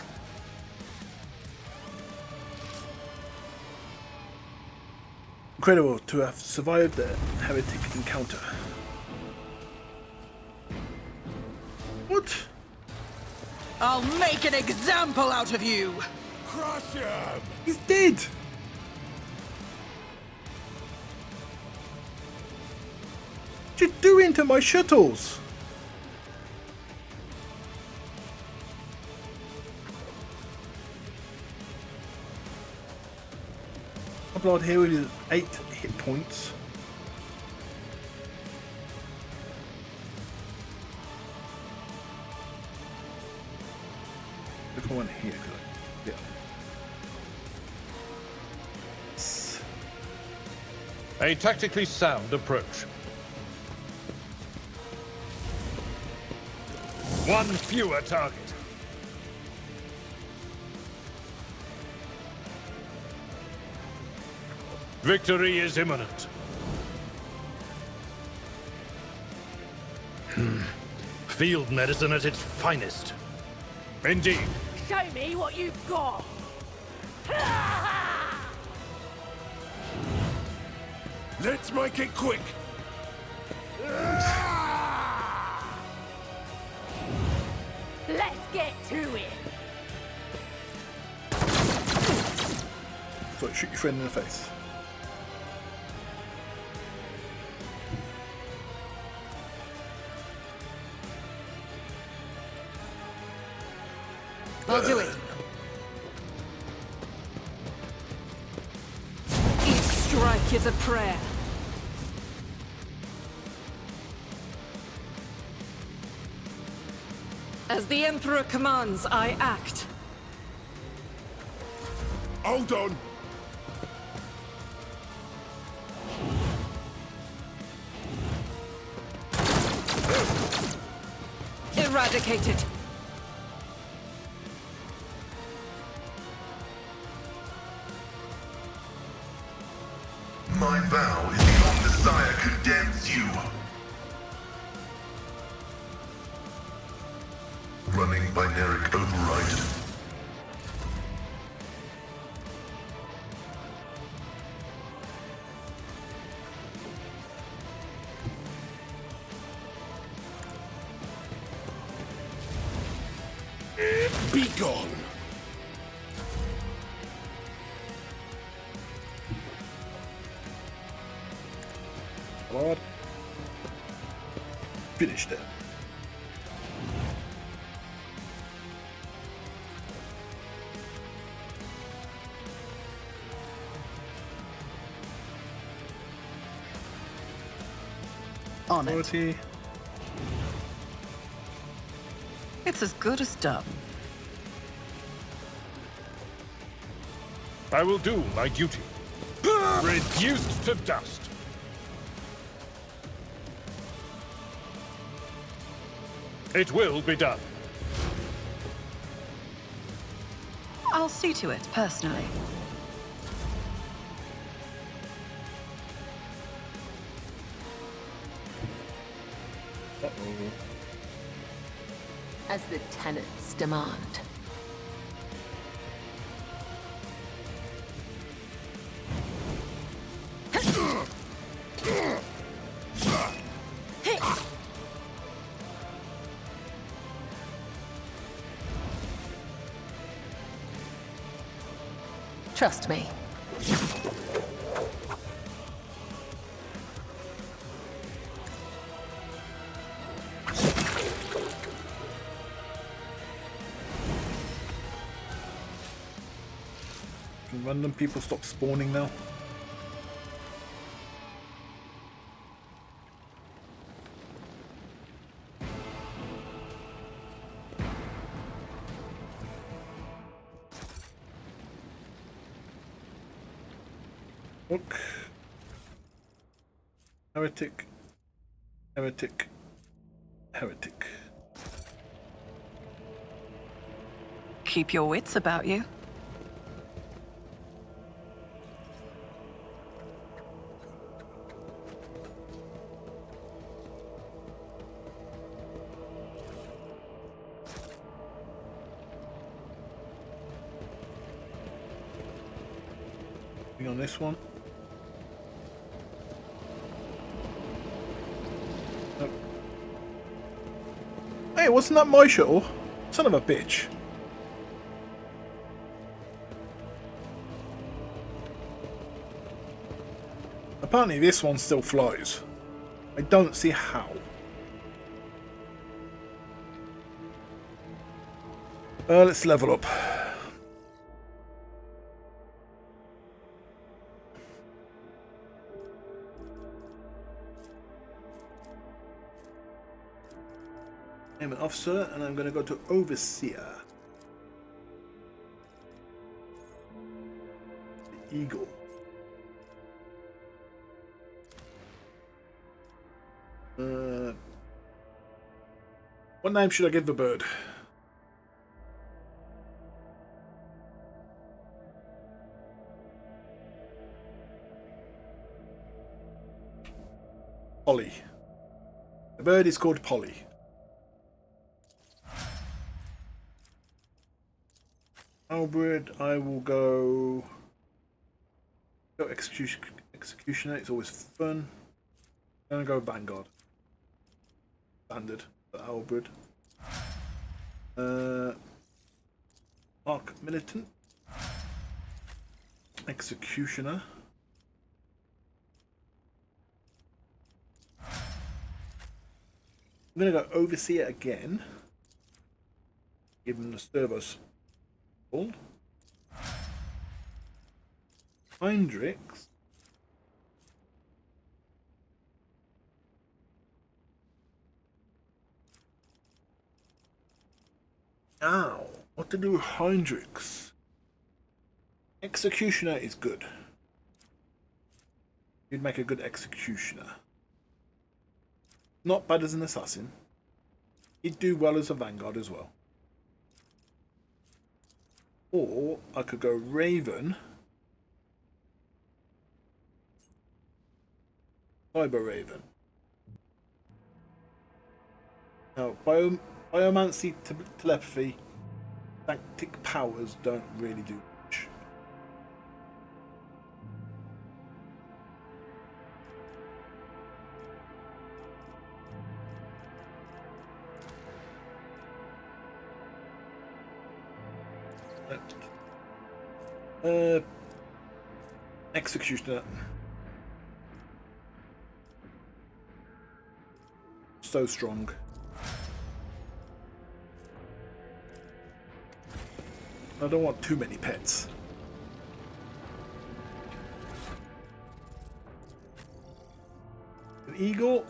Incredible to have survived the heretic encounter. What? I'll make an example out of you! Crush him! He's dead! What you doing to my shuttles? My blood here is 8 hit points. Look at one here. Yeah. A tactically sound approach. One fewer target. Victory is imminent. Field medicine at its finest. Indeed. Show me what you've got. Let's make it quick! Let's get to it. So shoot your friend in the face. I'll do it. Each strike is a prayer. As the Emperor commands, I act. Hold on! Eradicated. running binaric override. Be gone! Lord. Finished it. On it. 40. It's as good as done. I will do my duty. Reduced to dust. It will be done. I'll see to it, personally. Uh-oh. As the tenants demand. Trust me. Can random people stop spawning now? Look. Heretic. Heretic. Heretic. Keep your wits about you. On this one. Nope. Hey, wasn't that my shuttle? Son of a bitch. Apparently this one still flies. I don't see how. Let's level up. I'm an officer, and I'm going to go to overseer. The eagle. What name should I give the bird? Polly. The bird is called Polly. Albert, I will go executioner. It's always fun. I'm gonna go Vanguard. Standard for Albert. Arc Militant. Executioner. I'm gonna go Overseer again. Give him the servos. Heinrichs. Ow. What to do with Heinrichs? Executioner is good. You'd make a good executioner. Not bad as an assassin. He'd do well as a vanguard as well. Or I could go Raven. Cyber Raven. Now, Biomancy, telepathy, tactic powers don't really do much. Executioner. So strong. I don't want too many pets. An eagle.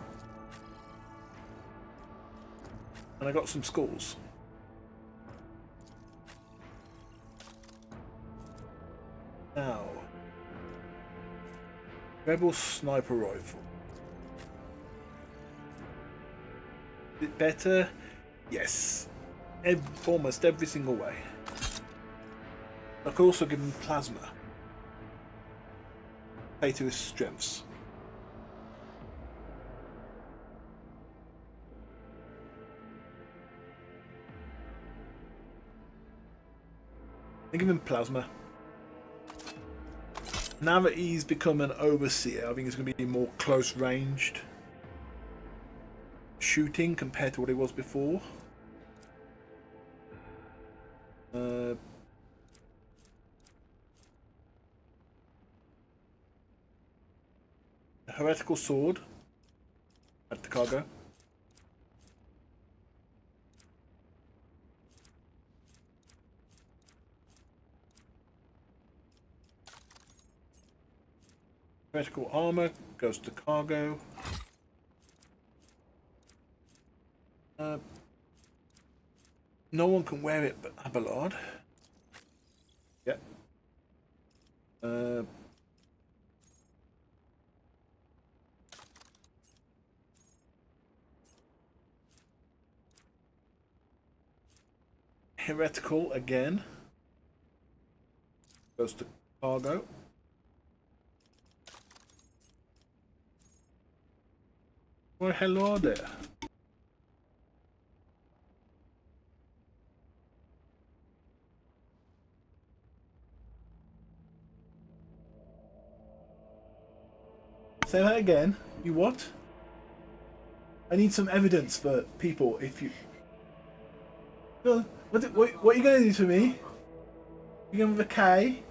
And I got some skulls. Now. Rebel sniper rifle. Is it better? Yes. Almost every single way. I could also give him plasma. Play to his strengths. I give him plasma. Now that he's become an overseer, I think he's going to be more close ranged shooting compared to what he was before. Heretical sword at the cargo. Heretical armor goes to cargo. No one can wear it but Abelard. Yep. Heretical again. Goes to cargo. Well, hello there. Say that again. You what? I need some evidence for people. If you, what are you gonna do to me? You going with a K?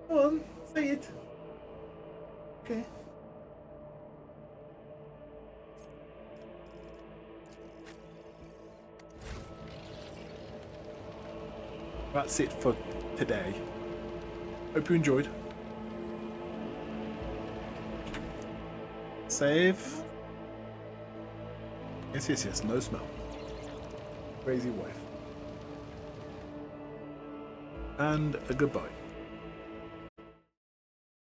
Come on, say it. Okay. That's it for today. Hope you enjoyed. Save. Yes, no smell. Crazy wife. And a goodbye.